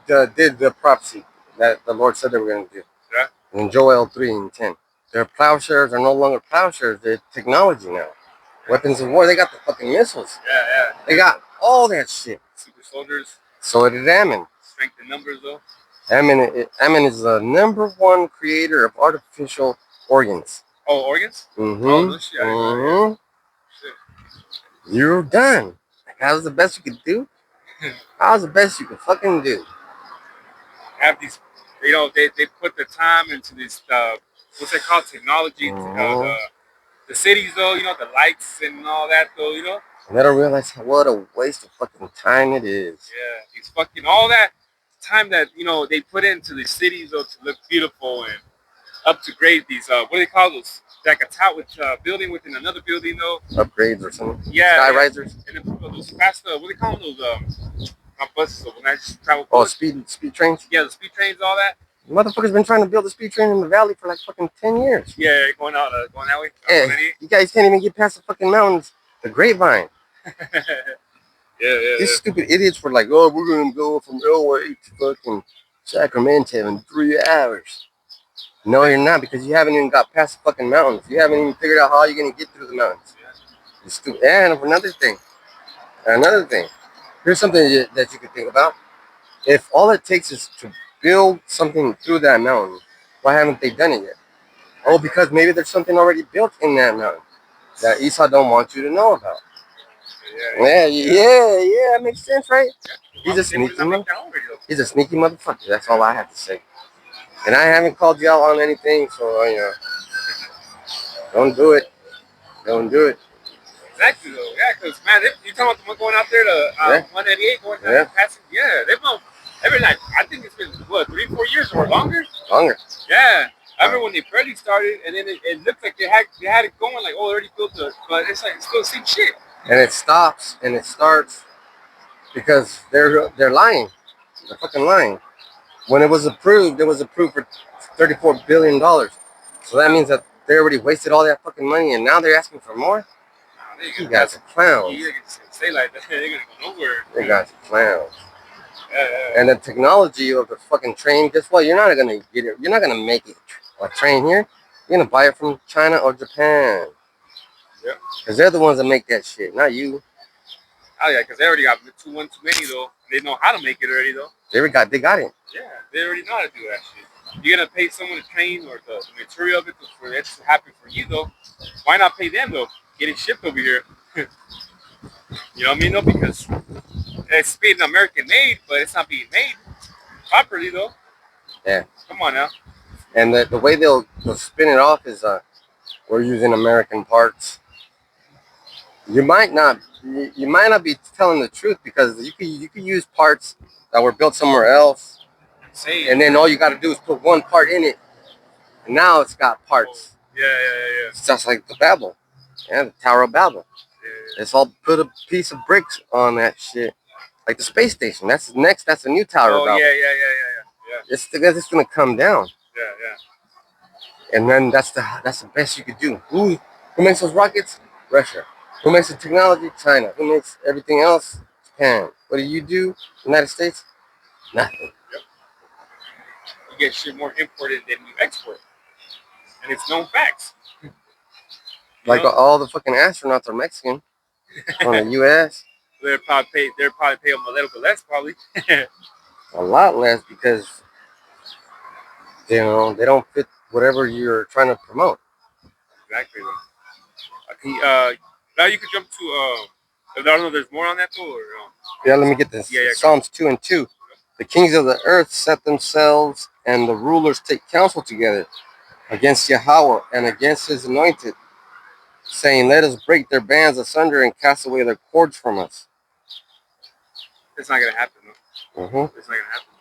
[SPEAKER 2] did the prophecy that the Lord said they were going to do. Yeah. In Joel 3:10. Their plowshares are no longer plowshares. They're technology now. Weapons of war. They got the fucking missiles.
[SPEAKER 1] Yeah.
[SPEAKER 2] They got all that shit.
[SPEAKER 1] Super soldiers.
[SPEAKER 2] So did Ammon.
[SPEAKER 1] Strength in numbers though.
[SPEAKER 2] Ammon is the #1 creator of artificial organs.
[SPEAKER 1] Oh, organs?
[SPEAKER 2] Mm-hmm.
[SPEAKER 1] Oh, no shit.
[SPEAKER 2] Mm-hmm. You're done. How's the best you could do? How's the best you could fucking do?
[SPEAKER 1] Have these, they put the time into this, what's it called, technology, the cities though, the lights and all that though,
[SPEAKER 2] And they don't realize what a waste of fucking time it is.
[SPEAKER 1] Yeah, it's fucking all that time that, they put into the cities though to look beautiful and upgrade these, what do they call those? Like a tower with building within another building though.
[SPEAKER 2] Upgrades or something.
[SPEAKER 1] Yeah.
[SPEAKER 2] Sky risers.
[SPEAKER 1] And then those fast, what do they call them? Those not buses. So when I just travel.
[SPEAKER 2] Oh, speed trains.
[SPEAKER 1] Yeah, the speed trains, all that.
[SPEAKER 2] Motherfuckers been trying to build a speed train in the valley for like fucking 10 years.
[SPEAKER 1] Yeah, going that way.
[SPEAKER 2] Yeah, you guys can't even get past the fucking mountains. The Grapevine.
[SPEAKER 1] Yeah.
[SPEAKER 2] These stupid idiots were like, oh, we're gonna go from LA to fucking Sacramento in 3 hours. No, you're not, because you haven't even got past the fucking mountains. You haven't even figured out how you're gonna get through the mountains. It's stupid. And another thing. Here's something that you could think about. If all it takes is to build something through that mountain, why haven't they done it yet? Oh, because maybe there's something already built in that mountain that Esau don't want you to know about. Yeah, that makes sense, right? He's a sneaky He's a sneaky motherfucker. That's all I have to say. And I haven't called you out on anything, so don't do it. Don't do it.
[SPEAKER 1] Exactly though, yeah, because man, you talking about the one going out there to 188, going down passing, they've been like, I think it's been what 3-4 years or longer.
[SPEAKER 2] Longer.
[SPEAKER 1] Yeah, I remember when they barely started, and then it looked like they had it going like, oh, they already built it, but it's like it's still the same shit.
[SPEAKER 2] And it stops and it starts because they're lying. They're fucking lying. When it was approved for $34 billion. So that means that they already wasted all that fucking money, and now they're asking for more. You guys are clowns.
[SPEAKER 1] You can say like that, they're gonna go nowhere.
[SPEAKER 2] You guys are clowns. And the technology of the fucking train, guess what? You're not gonna get it. You're not gonna make it a train here. You're gonna buy it from China or Japan.
[SPEAKER 1] Yep.
[SPEAKER 2] Because they're the ones that make that shit, not you.
[SPEAKER 1] Oh yeah, because they already got too many though. They know how to make it already though.
[SPEAKER 2] They got it.
[SPEAKER 1] Yeah, they already know how to do that shit. You're gonna pay someone to train or the material of it for that to happen for you though. Why not pay them though? Get it shipped over here. You know what I mean though? Because it's being American made, but it's not being made properly though.
[SPEAKER 2] Yeah.
[SPEAKER 1] Come on now.
[SPEAKER 2] And the way they'll spin it off is we're using American parts. You might not be telling the truth, because you could use parts that were built somewhere else, and then all you got to do is put one part in it, and now it's got parts.
[SPEAKER 1] Yeah.
[SPEAKER 2] It's just like the Babel, the Tower of Babel.
[SPEAKER 1] Yeah.
[SPEAKER 2] It's all put a piece of bricks on that shit, like the space station. That's next. That's a new Tower of Babel.
[SPEAKER 1] Yeah.
[SPEAKER 2] It's gonna come down.
[SPEAKER 1] Yeah.
[SPEAKER 2] And then that's the best you could do. Who makes those rockets? Russia. Who makes the technology? China. Who makes everything else? Japan. What do? United States? Nothing.
[SPEAKER 1] Yep. You get shit more imported than you export, and it's known facts.
[SPEAKER 2] Like all the fucking astronauts are Mexican from the U.S.
[SPEAKER 1] They'll probably pay them a little bit less, probably.
[SPEAKER 2] A lot less, because they don't fit whatever you're trying to promote.
[SPEAKER 1] Exactly. Now you could jump to I don't know. There's more on that though. Or,
[SPEAKER 2] yeah, let me get this. Psalms 2:2. The kings of the earth set themselves, and the rulers take counsel together against Yahweh and against His anointed, saying, "Let us break their bands asunder and cast away their cords from us."
[SPEAKER 1] It's not gonna happen though.
[SPEAKER 2] Mm-hmm.
[SPEAKER 1] It's not gonna happen.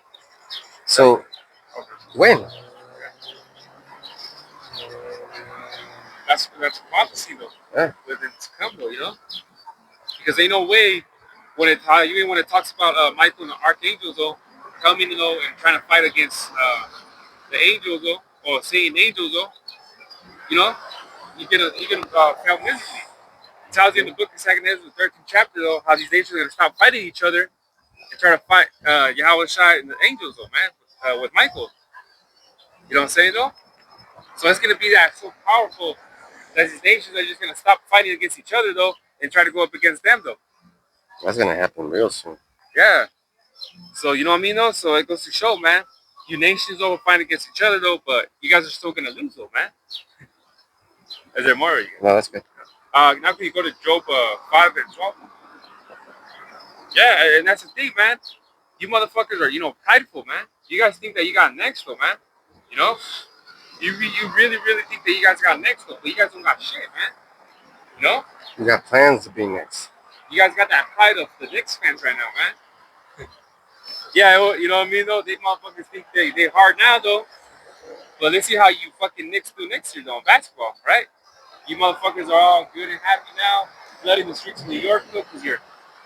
[SPEAKER 2] So when?
[SPEAKER 1] That's prophecy though.
[SPEAKER 2] Yeah.
[SPEAKER 1] It's come though, because ain't no way when it talks about Michael and the archangels though coming and trying to fight against the angels though, or Satan angels though, you can fail miserably. It tells you in the book of 2 Ezra, the 13th chapter though, how these nations are gonna stop fighting each other and try to fight Yahweh Shai and the angels though, man, with Michael. You know what I'm saying though? So it's gonna be that so powerful that these nations are just gonna stop fighting against each other though and try to go up against them though.
[SPEAKER 2] That's gonna happen real soon.
[SPEAKER 1] Yeah. So you know what I mean though? So it goes to show, man. You nations though will fight against each other though, but you guys are still gonna lose though, man. Is there more of you?
[SPEAKER 2] No, that's good.
[SPEAKER 1] Now can you go to Job 5:12? Yeah, and that's the thing, man. You motherfuckers are, prideful, man. You guys think that you got next though, man. You really think that you guys got next though, but you guys don't got shit, man.
[SPEAKER 2] You got plans to be next.
[SPEAKER 1] You guys got that pride of the Knicks fans right now, man. Yeah, well, you know what I mean though? These motherfuckers think they hard now though. But let's see how you fucking Knicks do next year though in basketball, right? You motherfuckers are all good and happy now, flooding the streets of New York though, because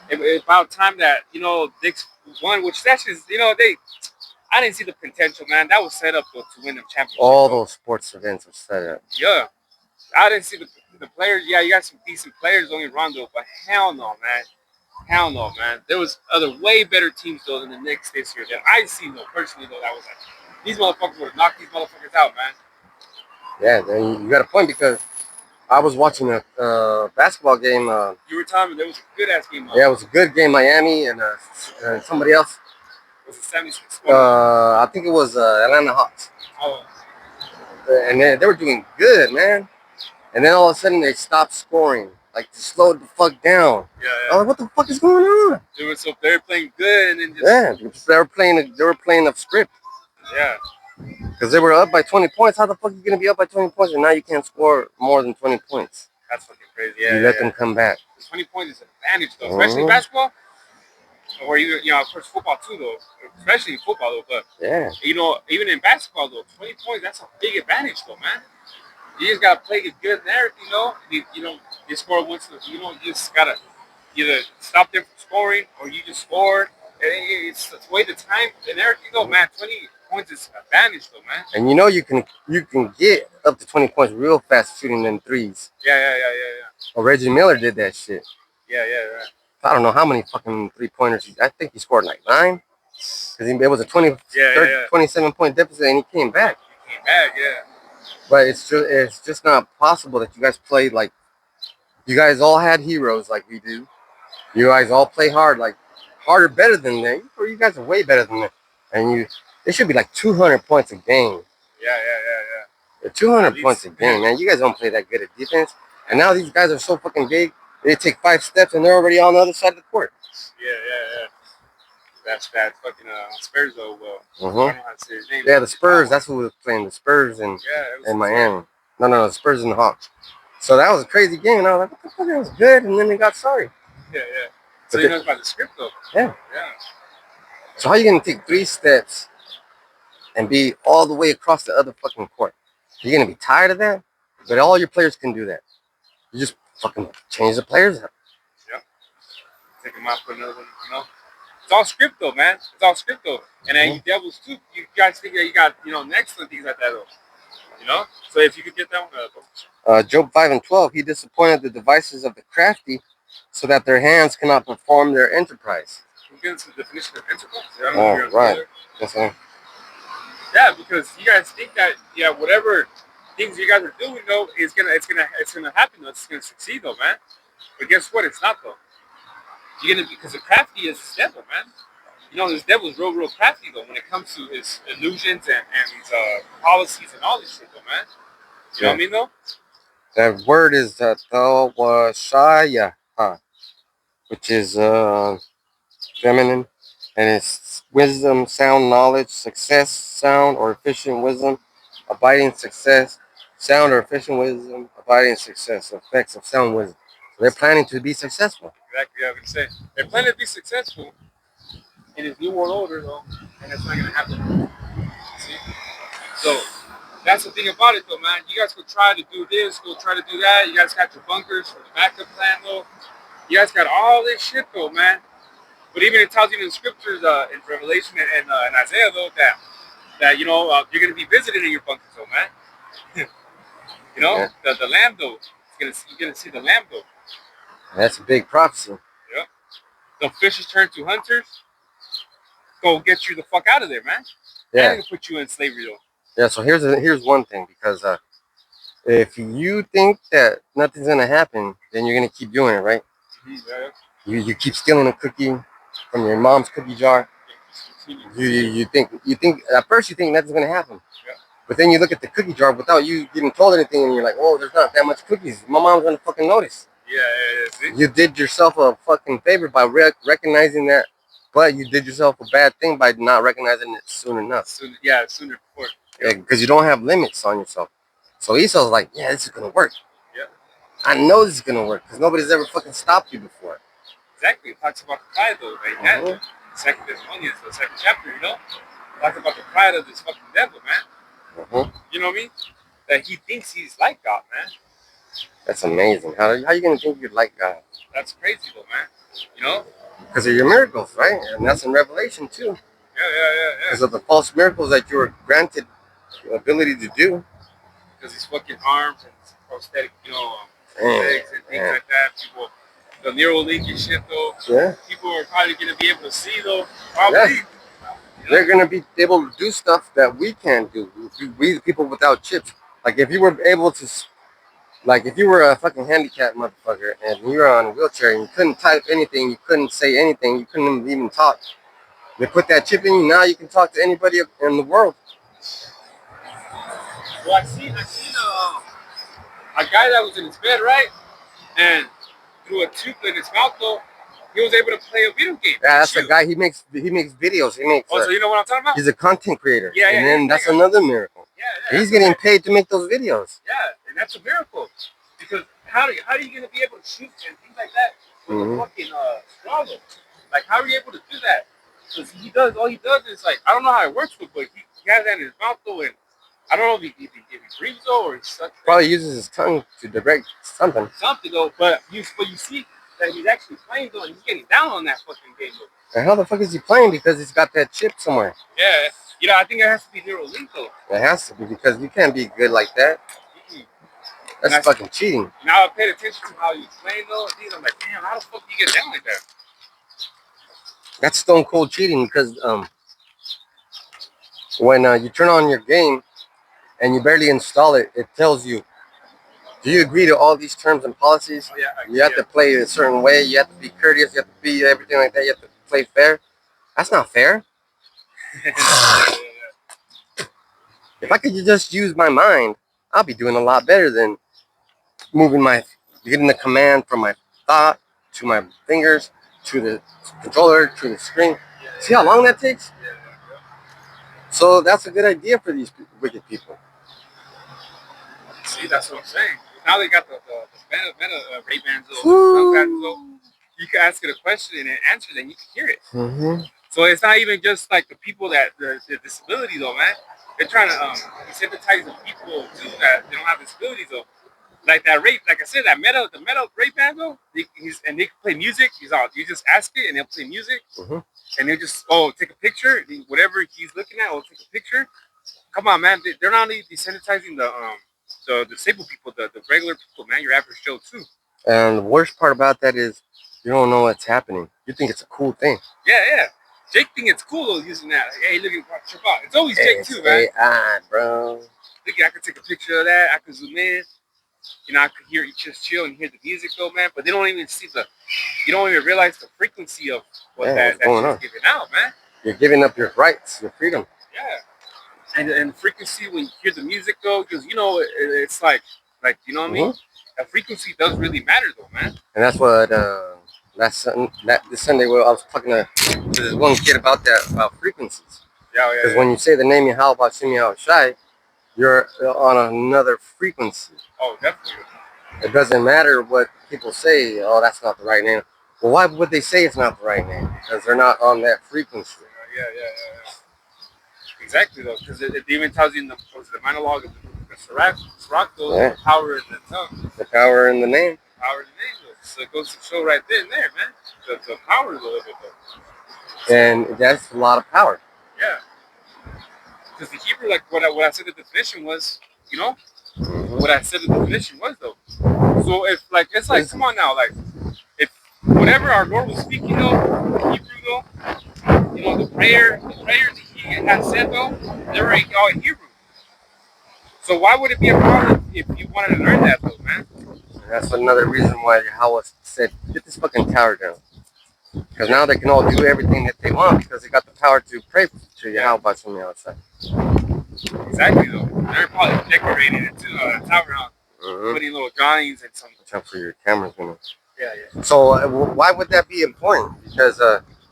[SPEAKER 1] it's about time that, Knicks won, which that's just, I I didn't see the potential, man. That was set up though to win the championship.
[SPEAKER 2] All
[SPEAKER 1] though.
[SPEAKER 2] those sports events are set up.
[SPEAKER 1] Yeah, I didn't see the players. Yeah, you got some decent players, don't get me wrong though, but hell no, man. Hell no, man. There was other way better teams though than the Knicks this year that I see though personally though. That was like these motherfuckers would have knocked these motherfuckers out, man.
[SPEAKER 2] Yeah, then you got a point because I was watching a basketball game.
[SPEAKER 1] You were telling me there was a good ass game.
[SPEAKER 2] Yeah, it was a good game. Miami and somebody else.
[SPEAKER 1] Was the 76 score?
[SPEAKER 2] I think it was Atlanta Hawks.
[SPEAKER 1] Oh,
[SPEAKER 2] And they were doing good, man. And then all of a sudden they stopped scoring. Like, just slowed the fuck down.
[SPEAKER 1] yeah,
[SPEAKER 2] I
[SPEAKER 1] yeah.
[SPEAKER 2] was like, what the fuck is going on?
[SPEAKER 1] They were playing good and then just
[SPEAKER 2] Yeah, they were playing a script.
[SPEAKER 1] yeah.
[SPEAKER 2] Because they were up by 20 points. How the fuck are you going to be up by 20 points and now you can't score more than 20 points?
[SPEAKER 1] That's fucking crazy. Yeah,
[SPEAKER 2] You let them come back.
[SPEAKER 1] 20 points is an advantage though, especially in basketball. Or even, of course, football too though. Especially in football though, but
[SPEAKER 2] yeah,
[SPEAKER 1] even in basketball though, 20 points that's a big advantage though, man. You just gotta play it good and everything, you score once, you just gotta either stop them from scoring or you just score. It's the way the time and everything though, man. 20 points is an advantage though, man.
[SPEAKER 2] And you can get up to 20 points real fast shooting them threes.
[SPEAKER 1] Yeah.
[SPEAKER 2] Well, Reggie Miller did that shit.
[SPEAKER 1] Yeah.
[SPEAKER 2] I don't know how many fucking 3-pointers. I think he scored like 9. Because it was a 27-point deficit and he came back.
[SPEAKER 1] Yeah.
[SPEAKER 2] But it's just not possible that you guys played like you guys all had heroes like we do. You guys all play hard, like harder, better than them. Or you guys are way better than them. And it should be like 200 points a game.
[SPEAKER 1] Yeah.
[SPEAKER 2] 200 points a game, man. You guys don't play that good at defense. And now these guys are so fucking big. They take 5 steps and they're already on the other side of the court.
[SPEAKER 1] Yeah. That's fucking Spurs though. I don't know how to say his name.
[SPEAKER 2] Yeah, the Spurs. That's who was playing. The Spurs in Miami. No, the Spurs and the Hawks. So that was a crazy game. And I was like, what the fuck? That was good. And then they got sorry.
[SPEAKER 1] Yeah. So you know about the script though.
[SPEAKER 2] Yeah.
[SPEAKER 1] Yeah.
[SPEAKER 2] So how are you gonna take 3 steps and be all the way across the other fucking court? You're gonna be tired of that? But all your players can do that. You just fucking change the players up.
[SPEAKER 1] Yep. Take them out, put another one, It's all script though, man. It's all script though. And then you Devils too. You guys think that you got, next and things like that though. So if you could get that one,
[SPEAKER 2] Job 5:12, he disappointed the devices of the crafty so that their hands cannot perform their enterprise.
[SPEAKER 1] Can we get into the definition of enterprise?
[SPEAKER 2] Right. That's right.
[SPEAKER 1] Yeah, because you guys think that whatever things you guys are doing though it's gonna happen though. It's gonna succeed though, man. But guess what? It's not though. You're gonna because the crafty is the devil, man. This devil's real crafty though when it comes to his illusions and his policies and all this shit though, man. You know what I mean though?
[SPEAKER 2] That word is tawashaya, which is feminine, and it's wisdom, sound knowledge, success, sound or efficient wisdom, abiding success, sound or efficient wisdom, abiding success, effects of sound wisdom. So they're planning to be successful.
[SPEAKER 1] Exactly, I was gonna say they're planning to be successful in this new world order though, and it's not gonna happen. See? So that's the thing about it though, man. You guys go try to do this, go try to do that. You guys got your bunkers for the backup plan though. You guys got all this shit though, man. But even it tells you in the scriptures, in Revelation and Isaiah though, that you're gonna be visited in your bunkers though, man. The Lamb though, you're gonna see the Lamb though.
[SPEAKER 2] That's a big prophecy.
[SPEAKER 1] Yeah. The fishes turn to hunters. Go get you the fuck out of there, man.
[SPEAKER 2] Yeah.
[SPEAKER 1] And put you in slavery though.
[SPEAKER 2] Yeah. So here's one thing, because if you think that nothing's gonna happen, then you're gonna keep doing it, right?
[SPEAKER 1] Yeah.
[SPEAKER 2] You keep stealing a cookie from your mom's cookie jar. You think at first you think nothing's gonna happen.
[SPEAKER 1] Yeah.
[SPEAKER 2] But then you look at the cookie jar without you getting told anything, and you're like, "Oh, there's not that much cookies. My mom's gonna fucking notice."
[SPEAKER 1] Yeah. See?
[SPEAKER 2] You did yourself a fucking favor by recognizing that, but you did yourself a bad thing by not recognizing it soon enough.
[SPEAKER 1] Sooner before.
[SPEAKER 2] Yeah, because you don't have limits on yourself. So Esau's like, "Yeah, this is gonna work.
[SPEAKER 1] Yeah.
[SPEAKER 2] I know this is gonna work because nobody's ever fucking stopped you before."
[SPEAKER 1] Exactly. It talks about the pride though, right? Second Thessalonians, the second chapter, talks about the pride of this fucking devil, man. You know what I mean? That he thinks he's like God, man.
[SPEAKER 2] That's amazing. How you gonna think you're like God?
[SPEAKER 1] That's crazy though, man.
[SPEAKER 2] Because of your miracles, right? And that's in Revelation too.
[SPEAKER 1] Yeah.
[SPEAKER 2] Because of the false miracles that you were granted the ability to do.
[SPEAKER 1] Because these fucking arms and prosthetic,
[SPEAKER 2] Damn,
[SPEAKER 1] legs and things
[SPEAKER 2] man.
[SPEAKER 1] like that. People, the Neuralink and shit though.
[SPEAKER 2] Yeah.
[SPEAKER 1] People are probably gonna be able to see though. Probably.
[SPEAKER 2] Yeah. They're gonna be able to do stuff that we can't do. We the people without chips. Like if you were able to, like if you were a fucking handicapped motherfucker and you were on a wheelchair and you couldn't type anything, you couldn't say anything, you couldn't even talk. They put that chip in you. Now you can talk to anybody in the world.
[SPEAKER 1] Well, I seen a guy that was in his bed, right, and through a tube in his mouth though, he was able to play a video game.
[SPEAKER 2] Yeah, that's the guy. He makes videos. He makes.
[SPEAKER 1] Oh, so you know what I'm talking about?
[SPEAKER 2] He's a content creator.
[SPEAKER 1] Yeah,
[SPEAKER 2] and then that's another miracle.
[SPEAKER 1] Yeah.
[SPEAKER 2] He's getting paid to make those videos.
[SPEAKER 1] Yeah, and that's a miracle because how are you gonna be able to shoot and things like that with a fucking struggle? Like how are you able to do that? Because all he does is like I don't know how it works with, but he has that in his mouth though, and I don't know if he breathes though or he sucks.
[SPEAKER 2] Probably uses his tongue to direct something.
[SPEAKER 1] Something though, but you see that he's actually playing though, and he's getting down on that fucking game though.
[SPEAKER 2] And how the fuck is he playing? Because he's got that chip somewhere.
[SPEAKER 1] Yeah, I think it has to be Neuralink though.
[SPEAKER 2] It has to be because you can't be good like that. That's fucking cheating.
[SPEAKER 1] Now I paid attention to how you explain those things. I'm like, damn, how the fuck do you get down like that?
[SPEAKER 2] That's stone cold cheating because when you turn on your game and you barely install it, it tells you, do you agree to all these terms and policies?
[SPEAKER 1] Oh, yeah,
[SPEAKER 2] you have to play a certain way. You have to be courteous. You have to be everything like that. You have to play fair. That's not fair. If I could just use my mind, I'll be doing a lot better than getting the command from my thought to my fingers to the controller to the screen. See how long that takes? So that's a good idea for these wicked people.
[SPEAKER 1] See, that's what I'm saying. Now they got the meta Ray-Bans, you can ask it a question and it answers and you can hear it.
[SPEAKER 2] Mm-hmm.
[SPEAKER 1] So it's not even just like the people that the disability though, man. They're trying to desensitize the people too that they don't have disabilities though. Like that rape, like I said, the meta Ray-Ban though, they can play music. You just ask it and they'll play music, and they'll just take a picture. Whatever he's looking at, will take a picture. Come on, man, they're not only desensitizing the disabled people, the regular people, man, your average Joe too.
[SPEAKER 2] And the worst part about that is you don't know what's happening. You think it's a cool thing.
[SPEAKER 1] Yeah. Jake think it's cool though using that. Like, hey, look at trip out. It's always Jake too, man.
[SPEAKER 2] AI, bro.
[SPEAKER 1] Look, I can take a picture of that. I can zoom in. I could hear you just chill and hear the music though, man. But they don't even see you don't even realize the frequency of what that's giving out, man.
[SPEAKER 2] You're giving up your rights, your freedom.
[SPEAKER 1] Yeah. And the frequency when you hear the music though, because it's like you know what I mean. That frequency does really matter though, man.
[SPEAKER 2] And that's what this Sunday I was talking to this one kid about frequencies.
[SPEAKER 1] Yeah.
[SPEAKER 2] Because when you say the name Yahweh Shai, you're on another frequency.
[SPEAKER 1] Oh, definitely.
[SPEAKER 2] It doesn't matter what people say. Oh, that's not the right name. Well, why would they say it's not the right name? Because they're not on that frequency.
[SPEAKER 1] Yeah. Exactly though, because it even tells you in the monologue of the Sirach, the power in the tongue.
[SPEAKER 2] The power in the name.
[SPEAKER 1] Power in the name. So it goes to show right there and there, man. The power is a little bit though.
[SPEAKER 2] And that's a lot of power.
[SPEAKER 1] Yeah. Because the Hebrew, like what I said the definition was, what I said the definition was though. So if it's like come on now, like if whatever our Lord was speaking though, Hebrew though, the prayers that he had said though, they were all in Hebrew. So why would it be a problem if you wanted to learn that though, man?
[SPEAKER 2] That's another reason why Yahweh said, get this fucking tower down. Because now they can all do everything that they want because they got the power to pray to Yahweh from the outside.
[SPEAKER 1] Exactly though. They're probably decorating it too, tower out. Putting little drawings and some.
[SPEAKER 2] Watch out for your cameras, man.
[SPEAKER 1] Yeah.
[SPEAKER 2] So why would that be important? Because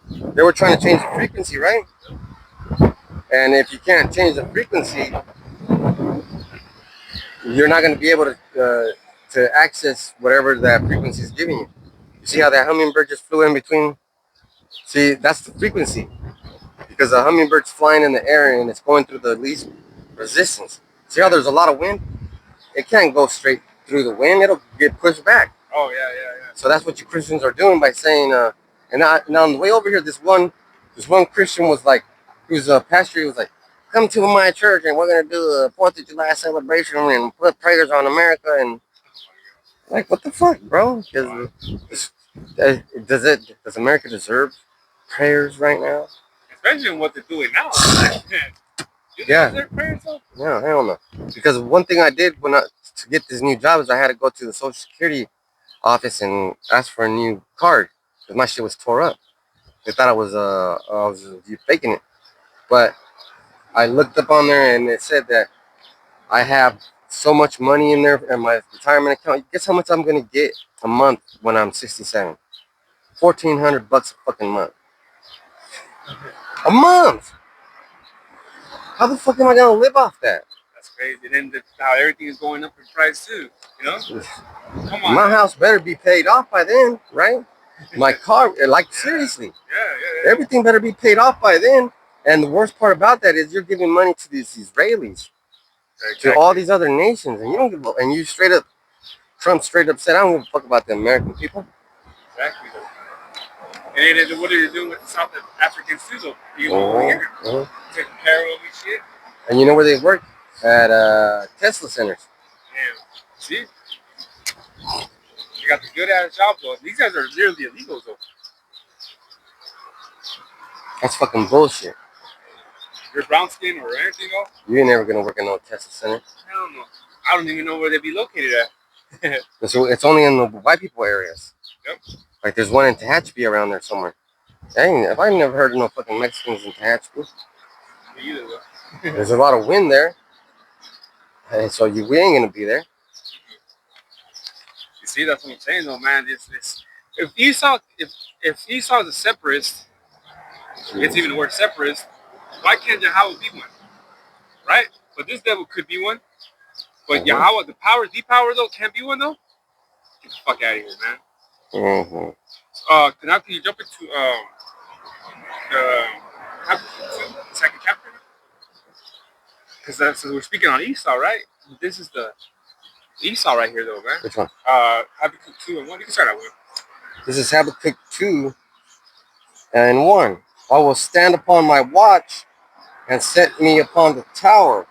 [SPEAKER 2] they were trying to change the frequency, right? And if you can't change the frequency, you're not going to be able to access whatever that frequency is giving you. You see how that hummingbird just flew in between? See, that's the frequency. Because the hummingbird's flying in the air and it's going through the least resistance. See how there's a lot of wind? It can't go straight through the wind. It'll get pushed back.
[SPEAKER 1] Oh, yeah.
[SPEAKER 2] So that's what you Christians are doing by saying, and now on the way over here, this one Christian was like, who's a pastor, he was like, "Come to my church, and we're gonna do a 4th of July celebration and put prayers on America." And like, what the fuck, bro? Does America deserve prayers right now?
[SPEAKER 1] Especially what they're doing now.
[SPEAKER 2] Yeah.
[SPEAKER 1] Their prayers though?
[SPEAKER 2] Yeah, hell no. Because one thing I did to get this new job is I had to go to the Social Security office and ask for a new card because my shit was tore up. They thought I was faking it, but I looked up on there and it said that I have so much money in there in my retirement account. Guess how much I'm gonna get a month when I'm 67? $1,400 a fucking month. A month. How the fuck am I gonna live off that?
[SPEAKER 1] That's crazy. And then how everything is going up in price too. You know? Come on.
[SPEAKER 2] My house better be paid off by then, right? My car, like seriously.
[SPEAKER 1] Yeah.
[SPEAKER 2] Everything better be paid off by then. And the worst part about that is you're giving money to these Israelis, to all these other nations, and you don't give and you straight up, Trump straight up said, "I don't give a fuck about the American people."
[SPEAKER 1] Exactly. And then what are you doing with the South Africans too? Though? You know, here, taking care of them and shit.
[SPEAKER 2] And you know where they work? At Tesla centers.
[SPEAKER 1] Damn. See? You got the good ass job though. These guys are literally illegals though.
[SPEAKER 2] That's fucking bullshit.
[SPEAKER 1] You're brown skin or anything though?
[SPEAKER 2] You ain't never gonna work in no Tesla center.
[SPEAKER 1] I don't know. I don't even know where they'd be located at.
[SPEAKER 2] So it's only in the white people areas.
[SPEAKER 1] Yep.
[SPEAKER 2] Like there's one in Tehachapi around there somewhere. If I never heard of no fucking Mexicans in Tehachapi.
[SPEAKER 1] Me either though.
[SPEAKER 2] There's a lot of wind there. And so we ain't gonna be there.
[SPEAKER 1] You see, that's what I'm saying though, man. If Esau is a separatist, it's even worse separatist. Why can't Yahweh be one? Right? But this devil could be one. But Yahweh, the power though, can't be one though. Get the fuck out of here, man. Now can you jump into the second chapter? Because we're speaking on Esau, right? This is the Esau right here, though, man.
[SPEAKER 2] Which one?
[SPEAKER 1] Habakkuk 2 and 1. You can start out with.
[SPEAKER 2] This is Habakkuk 2 and 1. I will stand upon my watch and set me upon the tower,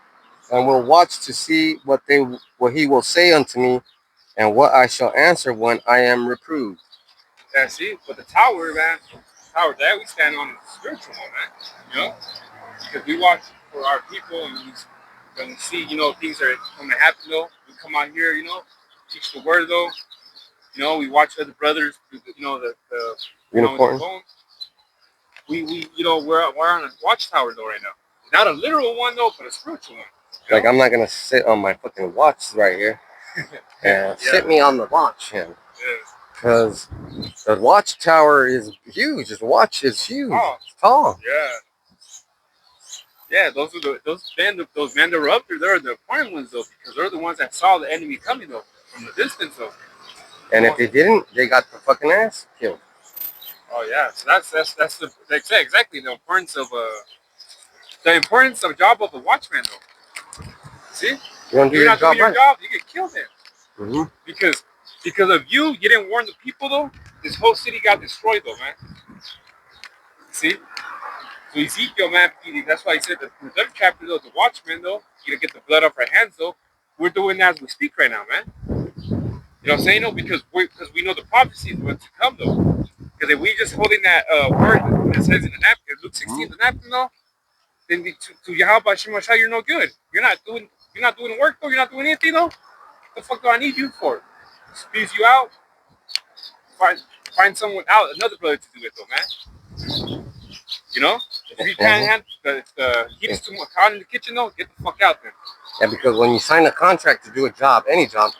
[SPEAKER 2] and will watch to see what he will say unto me, and what I shall answer when I am reproved.
[SPEAKER 1] Yeah, see? But the tower, man, the tower that we stand on is the spiritual one, man. You know? Because we watch for our people, and when we see, you know, things are going to happen, though, we come out here, you know, teach the word, though. You know, we watch other brothers, you know, the
[SPEAKER 2] unicorn.
[SPEAKER 1] We you know, we're on a watchtower, though, right now. Not a literal one, though, but a spiritual one.
[SPEAKER 2] Like, I'm not going to sit on my fucking watch right here. And sit me on the watch, because the watchtower is huge. The watch is huge.
[SPEAKER 1] Oh.
[SPEAKER 2] It's tall.
[SPEAKER 1] Yeah, those men that were up there, they're the important ones though, because they're the ones that saw the enemy coming though, from the distance though.
[SPEAKER 2] And if they didn't, they got the fucking ass killed.
[SPEAKER 1] Oh yeah, so that's exactly the importance of job of a watchman though. See, you're not doing your job, you get killed then. Because of you didn't warn the people though. This whole city got destroyed though, man. See. So Ezekiel, man, that's why he said the third chapter, though, the watchman, though, you gotta get the blood off our hands, though. We're doing that as we speak right now, man. You know what I'm saying, though? Because we know the prophecy is what's to come, though. Because if we just holding that word that says in the napkin, Luke 16, the napkin, though, then to Yahweh Shem Shah, you're no good. You're not doing work, though. You're not doing anything, though. What the fuck do I need you for? Spews you out. Find someone out, another brother to do it, though, man. You know? If you can't handle the heat is too much hot in the kitchen, though, get the fuck out there.
[SPEAKER 2] Yeah, because when you sign a contract to do a job, any job,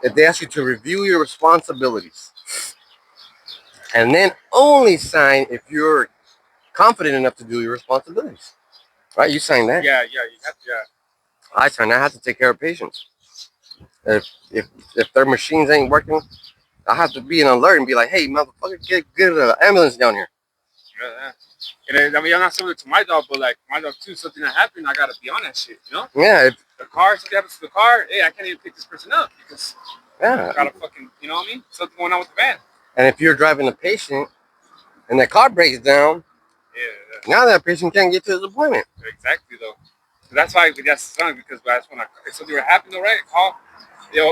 [SPEAKER 2] they ask you to review your responsibilities. And then only sign if you're confident enough to do your responsibilities. Right? You sign that.
[SPEAKER 1] Yeah, you have to,
[SPEAKER 2] I sign that. I have to take care of patients. If their machines ain't working, I have to be an alert and be like, hey, motherfucker, get an ambulance down here.
[SPEAKER 1] Yeah. And I mean, I'm not similar to my job, but like my job too, something that happened, I gotta be on that shit, you know?
[SPEAKER 2] Yeah.
[SPEAKER 1] Something happens to the car, hey, I can't even pick this person up because
[SPEAKER 2] I
[SPEAKER 1] gotta fucking, you know what I mean? Something going on with the van.
[SPEAKER 2] And if you're driving a patient and the car breaks down, Now that patient can't get to his appointment.
[SPEAKER 1] Exactly though. So that's why that's something because that's when if something were happening though, right? Call.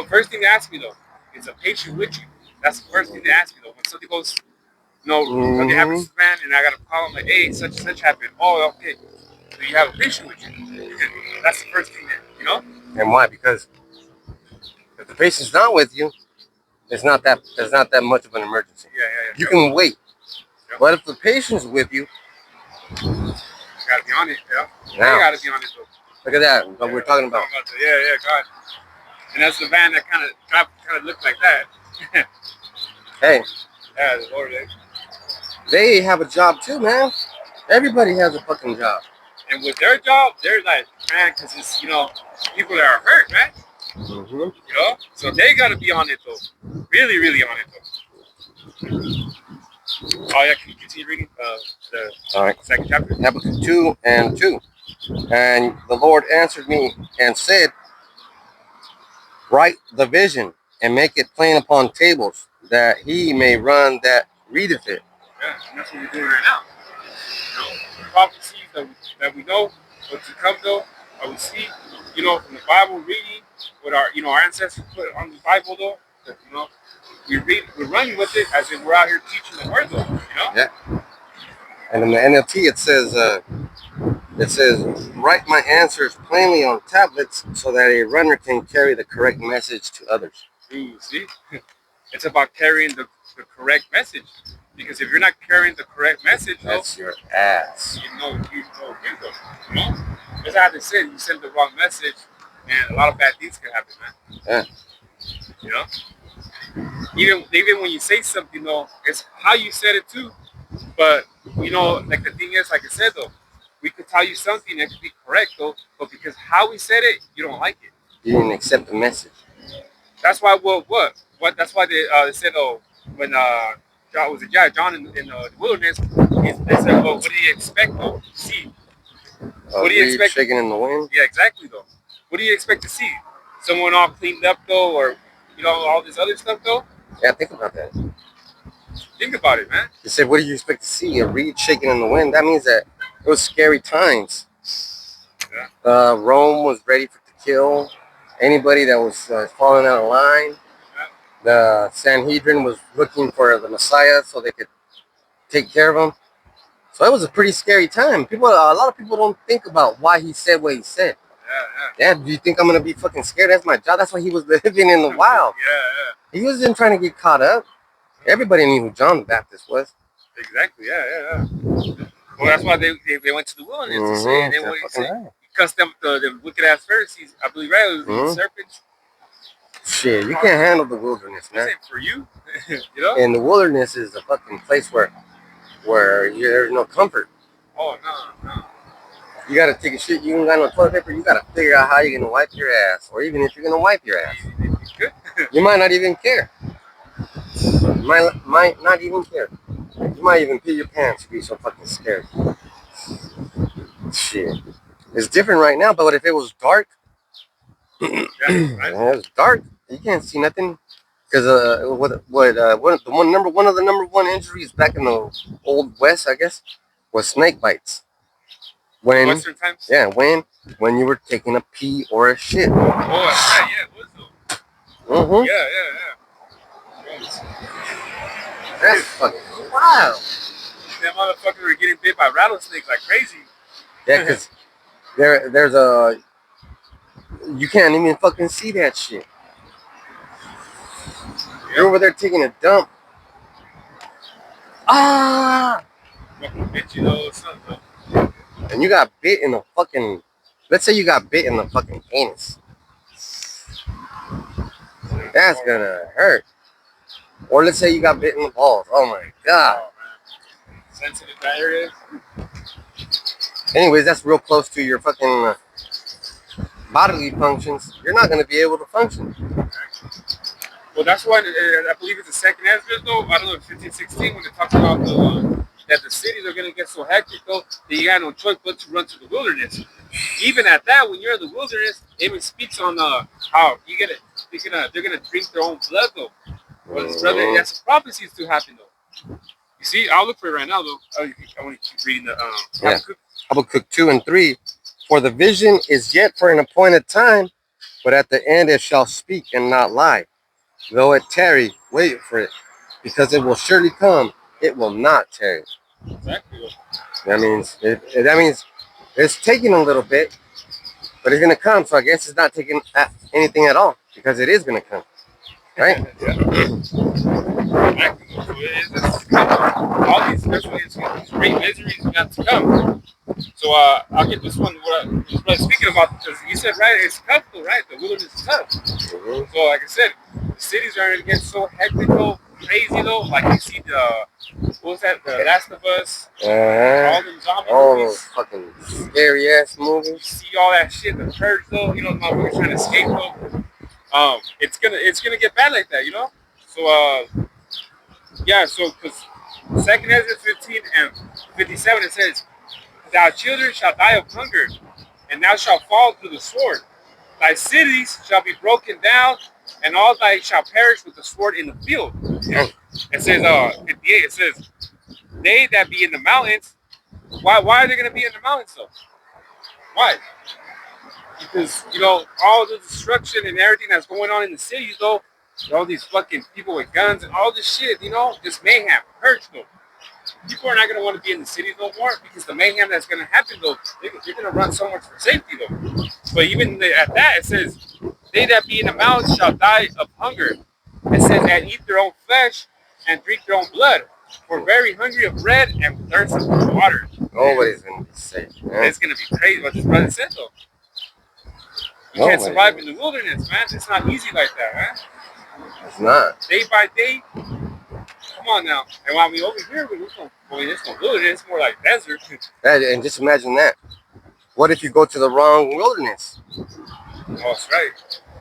[SPEAKER 1] First thing they ask me though is a patient with you. That's the first thing they ask me though. When something goes, something happens to the man, and I gotta call him like, hey, such and such happened. Oh, okay. So you have a patient with you. That's the first thing that.
[SPEAKER 2] And why? Because if the patient's not with you, it's not that much of an emergency.
[SPEAKER 1] Yeah.
[SPEAKER 2] You can wait. But if the patient's with you,
[SPEAKER 1] you gotta be on it. Yeah.
[SPEAKER 2] Now,
[SPEAKER 1] you gotta be on it though.
[SPEAKER 2] Look at that. What we're talking about.
[SPEAKER 1] Yeah, God. And that's the van that kind of looked like that.
[SPEAKER 2] Hey.
[SPEAKER 1] Yeah, the Lord.
[SPEAKER 2] They have a job too, man. Everybody has a fucking job.
[SPEAKER 1] And with their job, they're like, man, because it's, people that are hurt, man.
[SPEAKER 2] Mm-hmm.
[SPEAKER 1] So they got to be on it, though. Really, really on it, though. Oh, yeah, can you continue reading the second chapter?
[SPEAKER 2] Habakkuk 2:2. And the Lord answered me and said, write the vision and make it plain upon tables, that he may run that readeth it.
[SPEAKER 1] Yeah, and that's what we're doing right now. Prophecies that we know what to come though, or we see, from the Bible reading what our ancestors put on the Bible though, that, we're running with it as if we're out here teaching the word though,
[SPEAKER 2] Yeah. And in the NLT it says, write my answers plainly on tablets so that a runner can carry the correct message to others.
[SPEAKER 1] Ooh, see? It's about carrying the correct message. Because if you're not carrying the correct message,
[SPEAKER 2] that's your ass.
[SPEAKER 1] You know. As I had said, you send the wrong message, and a lot of bad things can happen, man. Yeah. Even when you say something, though, it's how you said it too. But like the thing is, like I said, though, we could tell you something that could be correct, though, but because how we said it, you don't like it.
[SPEAKER 2] You didn't accept the message.
[SPEAKER 1] That's why. What? That's why they said, when John in the wilderness, they said, well, what do you expect though to see?
[SPEAKER 2] What do you expect? Shaking in the wind?
[SPEAKER 1] Yeah, exactly though. What do you expect to see? Someone all cleaned up though, or all this other stuff though?
[SPEAKER 2] Yeah, think about that.
[SPEAKER 1] Think about it, man.
[SPEAKER 2] He said, what do you expect to see? A reed shaking in the wind? That means that it was scary times. Yeah. Rome was ready to kill anybody that was falling out of line. The Sanhedrin was looking for the Messiah so they could take care of him. So it was a pretty scary time. A lot of people don't think about why he said what he said. Yeah, do you think I'm going to be fucking scared? That's my job. That's why he was living in the wild.
[SPEAKER 1] Yeah.
[SPEAKER 2] He wasn't trying to get caught up. Everybody knew who John the Baptist was.
[SPEAKER 1] Exactly, yeah. Well, that's why they went to the wilderness to say, and then what he said, he cussed them, the wicked-ass Pharisees, I believe, right? It was serpents.
[SPEAKER 2] Shit, you can't handle the wilderness, man.
[SPEAKER 1] This ain't for you,
[SPEAKER 2] And the wilderness is a fucking place where there's no comfort.
[SPEAKER 1] Oh, no.
[SPEAKER 2] You gotta take a shit, you ain't got no toilet paper, you gotta figure out how you're gonna wipe your ass. Or even if you're gonna wipe your ass. You might not even care. You might not even care. You might even pee your pants if you're so fucking scared. Shit. It's different right now, but if it was dark, it was dark, you can't see nothing. Because one of the number one injuries back in the old West, I guess, was snake bites. When
[SPEAKER 1] Western times?
[SPEAKER 2] Yeah, when you were taking a pee or a shit.
[SPEAKER 1] Oh, yeah, it was though.
[SPEAKER 2] Mm-hmm.
[SPEAKER 1] Yeah.
[SPEAKER 2] That's fucking wild.
[SPEAKER 1] That motherfuckers were getting bit by rattlesnakes like crazy.
[SPEAKER 2] Yeah, because there's you can't even fucking see that shit. Yeah. You're over there taking a dump.
[SPEAKER 1] Bit you though, something.
[SPEAKER 2] And you got bit in the fucking. Let's say you got bit in the fucking anus. That's gonna hurt. Or let's say you got bit in the balls. Oh my god.
[SPEAKER 1] Sensitive area.
[SPEAKER 2] Anyways, that's real close to your fucking bodily functions. You're not gonna be able to function.
[SPEAKER 1] Well, that's why I believe it's the second Ezra though. I don't know, 1516 when they talk about that the cities are gonna get so hectic though that you got no choice but to run to the wilderness. Even at that, when you're in the wilderness, it even speaks on how they're gonna drink their own blood though. But brother, that's prophecies to happen though. You see, I'll look for it right now though. I want to keep reading the
[SPEAKER 2] Yeah.
[SPEAKER 1] Habakkuk.
[SPEAKER 2] Habakkuk 2 and 3. For the vision is yet for an appointed time, but at the end it shall speak and not lie. Though it tarry, wait for it, because it will surely come. It will not tarry.
[SPEAKER 1] Exactly.
[SPEAKER 2] That means that means it's taking a little bit, but it's gonna come. So I guess it's not taking anything at all because it is gonna come, right?
[SPEAKER 1] Exactly. So it's all these, especially these great miseries got to come. So I'll get this one. What I was speaking about, because you said right, it's tough though, right? The wilderness is tough.
[SPEAKER 2] Mm-hmm.
[SPEAKER 1] So like I said, the cities are gonna get so hectic though, crazy though. Like you see what was that? The Last of Us, all them zombie
[SPEAKER 2] All
[SPEAKER 1] movies.
[SPEAKER 2] those fucking scary ass
[SPEAKER 1] You
[SPEAKER 2] movies.
[SPEAKER 1] see all that shit, the purge though. You know, motherfuckers trying to escape though. It's gonna get bad like that, you know. So yeah. So because Second Ezra 15 and 57 it says, "Thy children shall die of hunger, and thou shalt fall through the sword. Thy cities shall be broken down, and all thy shall perish with the sword in the field." It says 58. It says, "They that be in the mountains." Why are they gonna be in the mountains though? Why? Because all the destruction and everything that's going on in the cities though, all these fucking people with guns and all this shit, this mayhem hurts though. People are not gonna want to be in the cities no more because the mayhem that's gonna happen though, they're gonna run somewhere for safety though. But even at that, it says, "They that be in the mountains shall die of hunger." It says, "And eat their own flesh and drink their own blood, for very hungry of bread and thirst of water."
[SPEAKER 2] Nobody's gonna be safe, man.
[SPEAKER 1] It's gonna be crazy what this brother said though. You can't survive in the wilderness, man. It's not easy like that, man.
[SPEAKER 2] It's not.
[SPEAKER 1] Day by day. Come on now. And while we over here, it's no wilderness. It's more like desert.
[SPEAKER 2] And just imagine that. What if you go to the wrong wilderness?
[SPEAKER 1] Oh, that's right.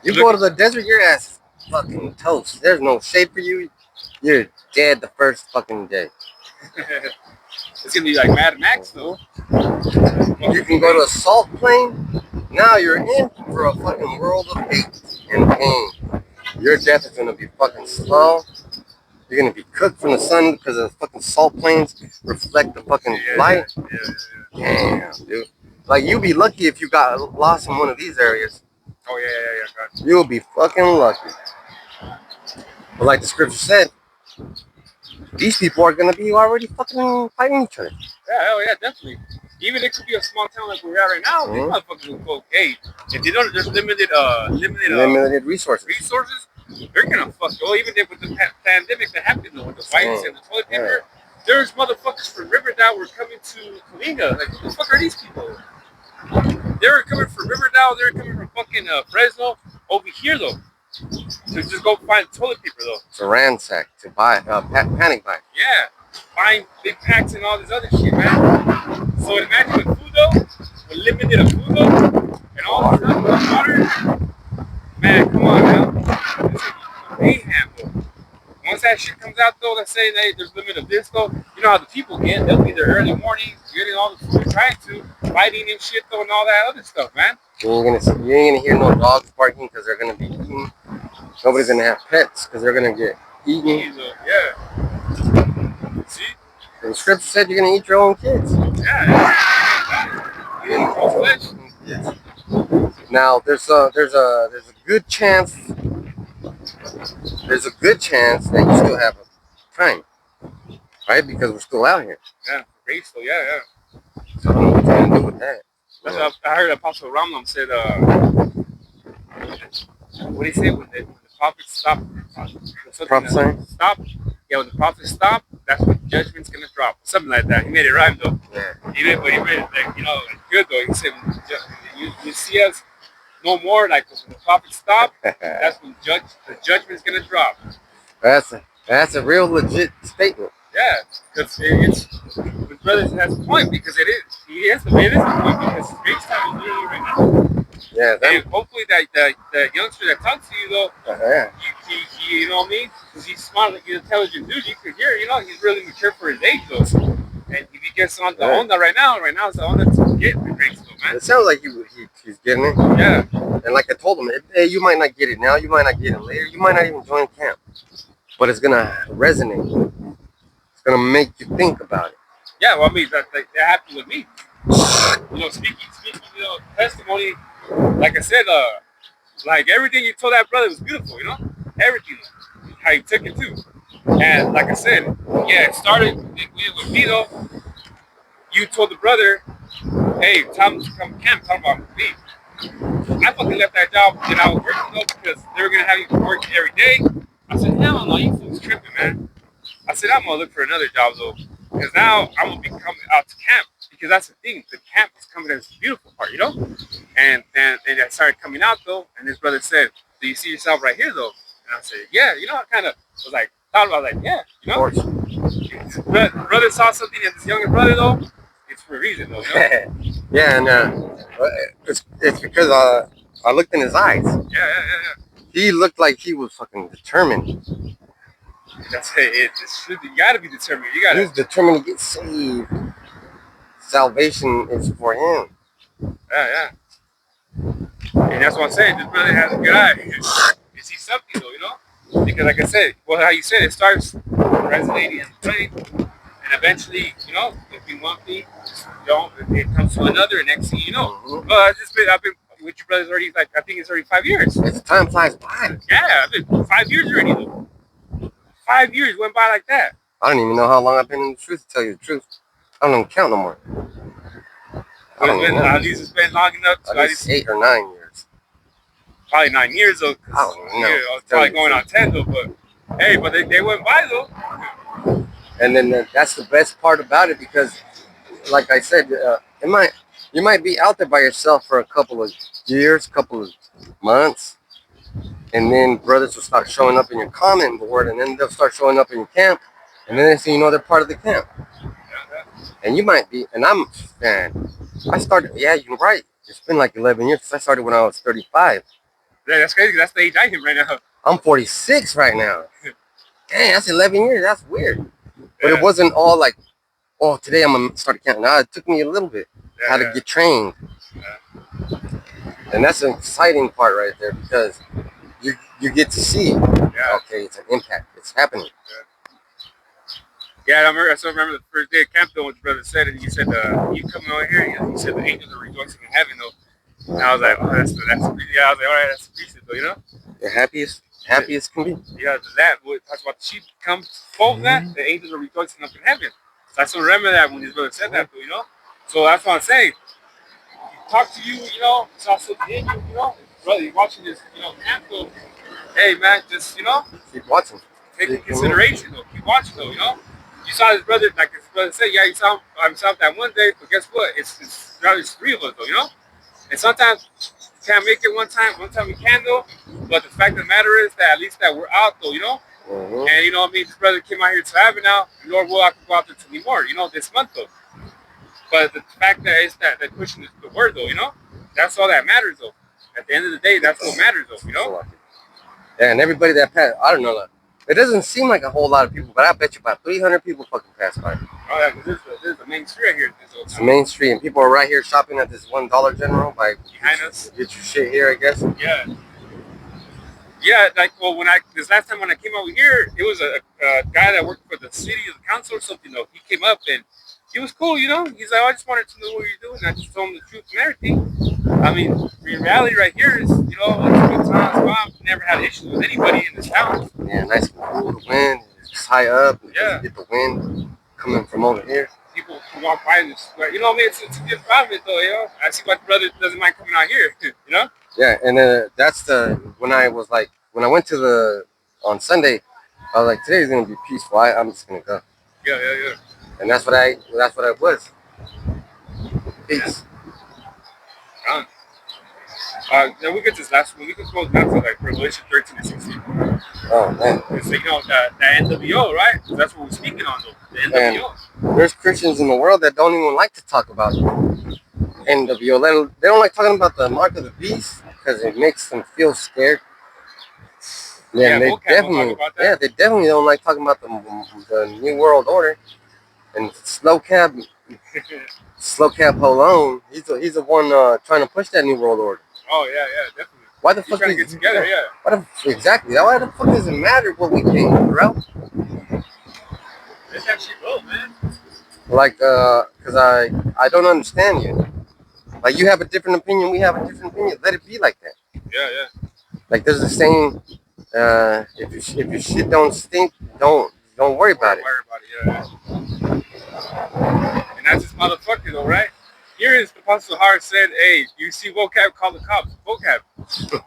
[SPEAKER 2] You go to the desert, your ass is fucking toast. There's no shade for you. You're dead the first fucking day.
[SPEAKER 1] It's gonna be like Mad Max though.
[SPEAKER 2] You can go to a salt plain. Now you're in for a fucking world of hate and pain. Your death is gonna be fucking slow. You're gonna be cooked from the sun because the fucking salt plains reflect the fucking light. Damn, dude. Like, you'll be lucky if you got lost in one of these areas.
[SPEAKER 1] Oh yeah.
[SPEAKER 2] You'll be fucking lucky. But like the scripture said, these people are gonna be already fucking fighting each other.
[SPEAKER 1] Yeah, hell yeah, definitely. Even it could be a small town like we're at right now. These motherfuckers will go, hey, if they don't, there's limited
[SPEAKER 2] resources.
[SPEAKER 1] They're gonna fuck. Oh, even with the pandemic that happened though, with the fights and the toilet paper, there's motherfuckers from Riverdale were coming to Kalinga. Like, who the fuck are these people? They were coming from Riverdale. They were coming from fucking Fresno over here though, to just go find toilet paper though.
[SPEAKER 2] To ransack, to buy, panic buy.
[SPEAKER 1] Yeah, buying big packs and all this other shit, man. So imagine with food though, with limited of food though, and all this stuff, water. Man, come on now. It's a mayhem though. Once that shit comes out though, let's say there's limit of this though, you know how the people get. They'll be there early morning, getting all the food, trying to, fighting and shit though, and all that other stuff, man.
[SPEAKER 2] You ain't gonna hear no dogs barking because they're gonna be eaten. Nobody's gonna have pets because they're gonna get eaten.
[SPEAKER 1] Yeah. See?
[SPEAKER 2] The scripture said you're gonna eat your own kids.
[SPEAKER 1] Yeah. You eat your own flesh.
[SPEAKER 2] Yes. Now there's a good chance. There's a good chance that you still have time, right? Because we're still out here.
[SPEAKER 1] Yeah, race though. Yeah.
[SPEAKER 2] So I don't know what you're gonna do with that.
[SPEAKER 1] That's what I heard Apostle Ramlam said. What did he say when the prophets stop?
[SPEAKER 2] Prophesying?
[SPEAKER 1] Stop. Yeah, when the prophets stop, that's when judgment's gonna drop. Something like that. He made it rhyme though.
[SPEAKER 2] Yeah.
[SPEAKER 1] He made it like good though. He said, you see us no more. Like when the prophets stop, that's when the judgment's gonna drop.
[SPEAKER 2] That's a real legit statement.
[SPEAKER 1] Yeah, because his brother has a point because it is. It is a point because space time is literally right now.
[SPEAKER 2] Yeah.
[SPEAKER 1] And hopefully that the youngster that talks to you though, he you know what I mean? Because he's smart, like he's an intelligent dude. You could hear, he's really mature for his age though. And if he gets on the onda right now is the onda to get the grades though, man.
[SPEAKER 2] It sounds like he's getting it.
[SPEAKER 1] Yeah.
[SPEAKER 2] And like I told him, hey, you might not get it now, you might not get it later, you might not even join camp, but it's gonna resonate. It's gonna make you think about it.
[SPEAKER 1] Yeah, well, I mean that happened with me. You know, speaking, you know, testimony. Like I said, like everything you told that brother was beautiful. You know, everything, how you took it too. And like I said, yeah, it started with me though. You told the brother, hey, tell him to come camp. Tell him about me. I fucking left that job that I was working though because they were gonna have you work every day. I said, hell no, you fools tripping, man. I said, I'm gonna look for another job though, because now I'm gonna be coming out to camp because that's the thing. The camp is coming as the beautiful part, you know. And I started coming out though, and his brother said, do you see yourself right here though? And I said, yeah. You know, I kind of was like, thought about it, like, yeah, you know. His brother saw something in his younger brother though. It's for a reason though, you know.
[SPEAKER 2] Yeah, and it's because I looked in his eyes.
[SPEAKER 1] Yeah.
[SPEAKER 2] He looked like he was fucking determined.
[SPEAKER 1] That's it. It should be. You gotta be determined. You gotta.
[SPEAKER 2] He's determined to get saved. Salvation is for him.
[SPEAKER 1] Yeah. And that's what I'm saying. This brother has a good eye. You see something though, you know? Because like I said, well, how you said it starts resonating in the brain, and eventually, you know, if you want me, you know, it comes to another, and next thing you know, I've been with your brothers already. Like I think it's already 5 years.
[SPEAKER 2] It's time flies by.
[SPEAKER 1] Yeah, I've been 5 years already though. 5 years went by like that.
[SPEAKER 2] I don't even know how long I've been in the truth. To tell you the truth, I don't even count no more.
[SPEAKER 1] At least it's been long enough.
[SPEAKER 2] At least 8 or 9 years.
[SPEAKER 1] Probably 9 years though.
[SPEAKER 2] I don't know.
[SPEAKER 1] Yeah, I was probably going on 10 though, but hey, but they went by though.
[SPEAKER 2] And then that's the best part about it because, like I said, you might be out there by yourself for a couple of years, couple of months, and then brothers will start showing up in your comment board, and then they'll start showing up in your camp, and then next thing you know, they're part of the camp. And you might be, and I started, yeah, you're right. It's been like 11 years since I started when I was 35.
[SPEAKER 1] Yeah, that's crazy. That's the age I am right now.
[SPEAKER 2] I'm 46 right now. Dang, that's 11 years. That's weird. But
[SPEAKER 1] Yeah.
[SPEAKER 2] it wasn't all like, oh, today I'm going to start counting. No, it took me a little bit how to get trained.
[SPEAKER 1] Yeah.
[SPEAKER 2] And that's an exciting part right there because you get to see, okay, it's an impact. It's happening.
[SPEAKER 1] Yeah, I still remember the first day of camp though, what your brother said, and he said, you coming over here? He said the angels are rejoicing in heaven though. And I was like, oh, that's yeah, I was like, all right, that's appreciative though, you know?
[SPEAKER 2] The happiest can be.
[SPEAKER 1] Yeah, that talks about the sheep come fold that, the angels are rejoicing up in heaven. So I still remember that when his brother said that though, you know? So that's what I'm saying. Talk to you, you know, it's also in you, you know, brother, you're watching this, you know, camp though. Hey man, just, you know,
[SPEAKER 2] Keep watching.
[SPEAKER 1] take into consideration though, keep watching though, you know? You saw his brother, like his brother said, yeah, he saw himself that one day, but guess what? It's three of us though, you know? And sometimes we can't make it one time we can though. But the fact of the matter is that at least that we're out though, you know? And you know what I mean, this brother came out here to Avenal, Lord will I can go out there to more, you know, this month though. But the fact that is that they're pushing the word though, you know? That's all that matters though. At the end of the day, that's what matters though, you know?
[SPEAKER 2] Yeah, and everybody that passed, I don't know, it doesn't seem like a whole lot of people, but I bet you about 300 people fucking passed by.
[SPEAKER 1] Oh yeah, because this is the main street right here.
[SPEAKER 2] It's the main street, and people are right here shopping at this $1 General.
[SPEAKER 1] Behind us.
[SPEAKER 2] Get your shit here, I guess.
[SPEAKER 1] Yeah. Yeah, like, well, this last time when I came over here, it was a guy that worked for the city or the council or something, though. He came up and he was cool, you know? He's like, I just wanted to know what you're doing. I just told him the truth and everything. I mean, the reality right here is, you know, it's good times. Well, I've never had issues with anybody in this town.
[SPEAKER 2] Yeah, nice and cool. The wind is high up.
[SPEAKER 1] Yeah.
[SPEAKER 2] You get the wind coming from over here.
[SPEAKER 1] People can walk by in this, you know what I mean? It's a good environment, though, you know? I see my brother doesn't mind coming out here, you know?
[SPEAKER 2] Yeah, and that's when I went to on Sunday, I was like, today's gonna be peaceful. I'm just gonna go.
[SPEAKER 1] Yeah.
[SPEAKER 2] And that's what I was. Peace.
[SPEAKER 1] Yeah. Then we get this last one. We can close down to like Revelation 13 and 16.
[SPEAKER 2] Oh man.
[SPEAKER 1] It's you know the NWO, right? That's what we're speaking on though. The NWO.
[SPEAKER 2] And there's Christians in the world that don't even like to talk about NWO. They don't like talking about the mark of the beast because it makes them feel scared. Yeah, they definitely don't like talking about the New World Order. And Slow Cab Polone, he's the one trying to push that New World Order.
[SPEAKER 1] Oh yeah, definitely.
[SPEAKER 2] Why the fuck
[SPEAKER 1] trying to get together? Yeah.
[SPEAKER 2] Exactly. Why the fuck does it matter what we think, bro?
[SPEAKER 1] let that shit go, man.
[SPEAKER 2] Like, cause I don't understand you. Like, you have a different opinion, we have a different opinion. Let it be like that.
[SPEAKER 1] Yeah, yeah.
[SPEAKER 2] Like, there's a saying, if your shit don't stink, don't worry about it.
[SPEAKER 1] Worry about it, yeah. And that's just motherfucker though, right? Here is the Apostle Hart said, hey, you see vocab, call the cops. Vocab.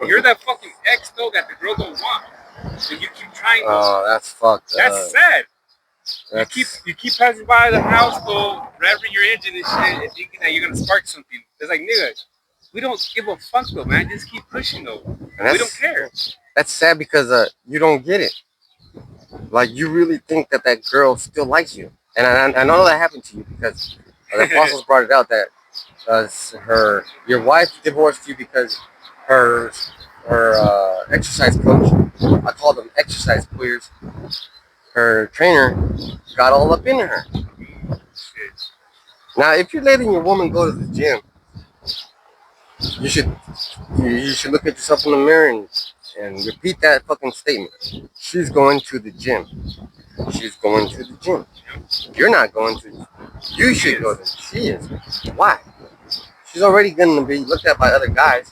[SPEAKER 1] You're that fucking ex though that the girl don't want. And you keep trying though.
[SPEAKER 2] Oh, that's fucked up.
[SPEAKER 1] That's sad.
[SPEAKER 2] That's...
[SPEAKER 1] You keep passing by the house though, revving your engine and shit, and thinking that you're gonna spark something. It's like, nigga, we don't give a fuck though, man. Just keep pushing though. We don't care.
[SPEAKER 2] That's sad because you don't get it. Like, you really think that that girl still likes you, and I know that happened to you because the apostles brought it out that your wife divorced you because her exercise coach, I call them exercise queers, her trainer got all up in her. Now, if you're letting your woman go to the gym, you should look at yourself in the mirror and repeat that fucking statement. She's going to the gym. She's going to the gym. You're not going to. You should go to. She is. Why? She's already going to be looked at by other guys.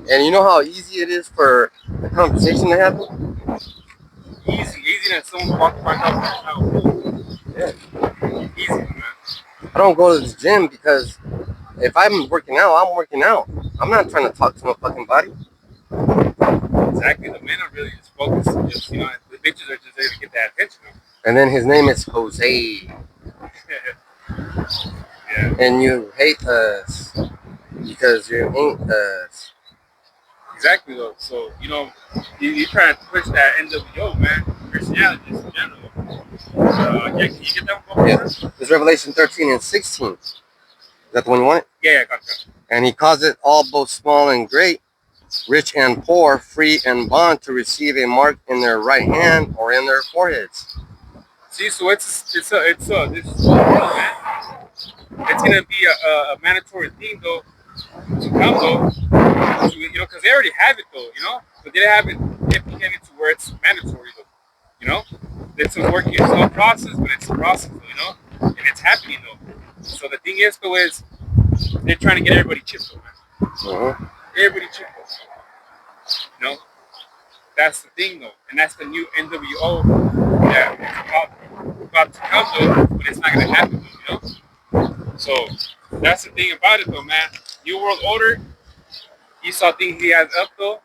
[SPEAKER 2] And you know how easy it is for a conversation to happen?
[SPEAKER 1] Easy that someone walked by house.
[SPEAKER 2] Yeah.
[SPEAKER 1] Easy, man.
[SPEAKER 2] I don't go to the gym because if I'm working out, I'm working out. I'm not trying to talk to my fucking body.
[SPEAKER 1] Exactly. The men are really just focused. Just, the bitches are just there to get that attention.
[SPEAKER 2] And then his name is Jose.
[SPEAKER 1] Yeah.
[SPEAKER 2] And you hate us because you ain't us.
[SPEAKER 1] Exactly though. So you're trying to push that NWO, man. Christianity just in general. Can you get that one?
[SPEAKER 2] Yeah. It's Revelation 13 and 16. Is that the one you wanted?
[SPEAKER 1] Yeah, gotcha.
[SPEAKER 2] And he caused it all, both small and great, rich and poor, free and bond, to receive a mark in their right hand or in their foreheads.
[SPEAKER 1] See, so this is man. It's gonna be a mandatory thing though to come though, because they already have it though, but they haven't implemented it to where it's mandatory though, It's a working slow process, but it's a process, and it's happening though. So the thing is though is they're trying to get everybody chipped though, man. Everybody chipped though, That's the thing though, and that's the new NWO. Yeah, it's about to come though, but it's not gonna happen though, So that's the thing about it though, man. New World Order. Esau things he has up though,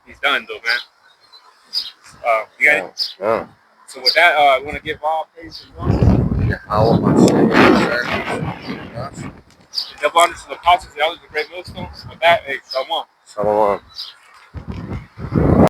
[SPEAKER 1] he's done though, man. You got it.
[SPEAKER 2] Oh.
[SPEAKER 1] So with that, I want to give all praise to God.
[SPEAKER 2] Yeah, how about
[SPEAKER 1] Double honors to the apostles, the elders, the great millstones. With that, hey, shalom.
[SPEAKER 2] Shalom.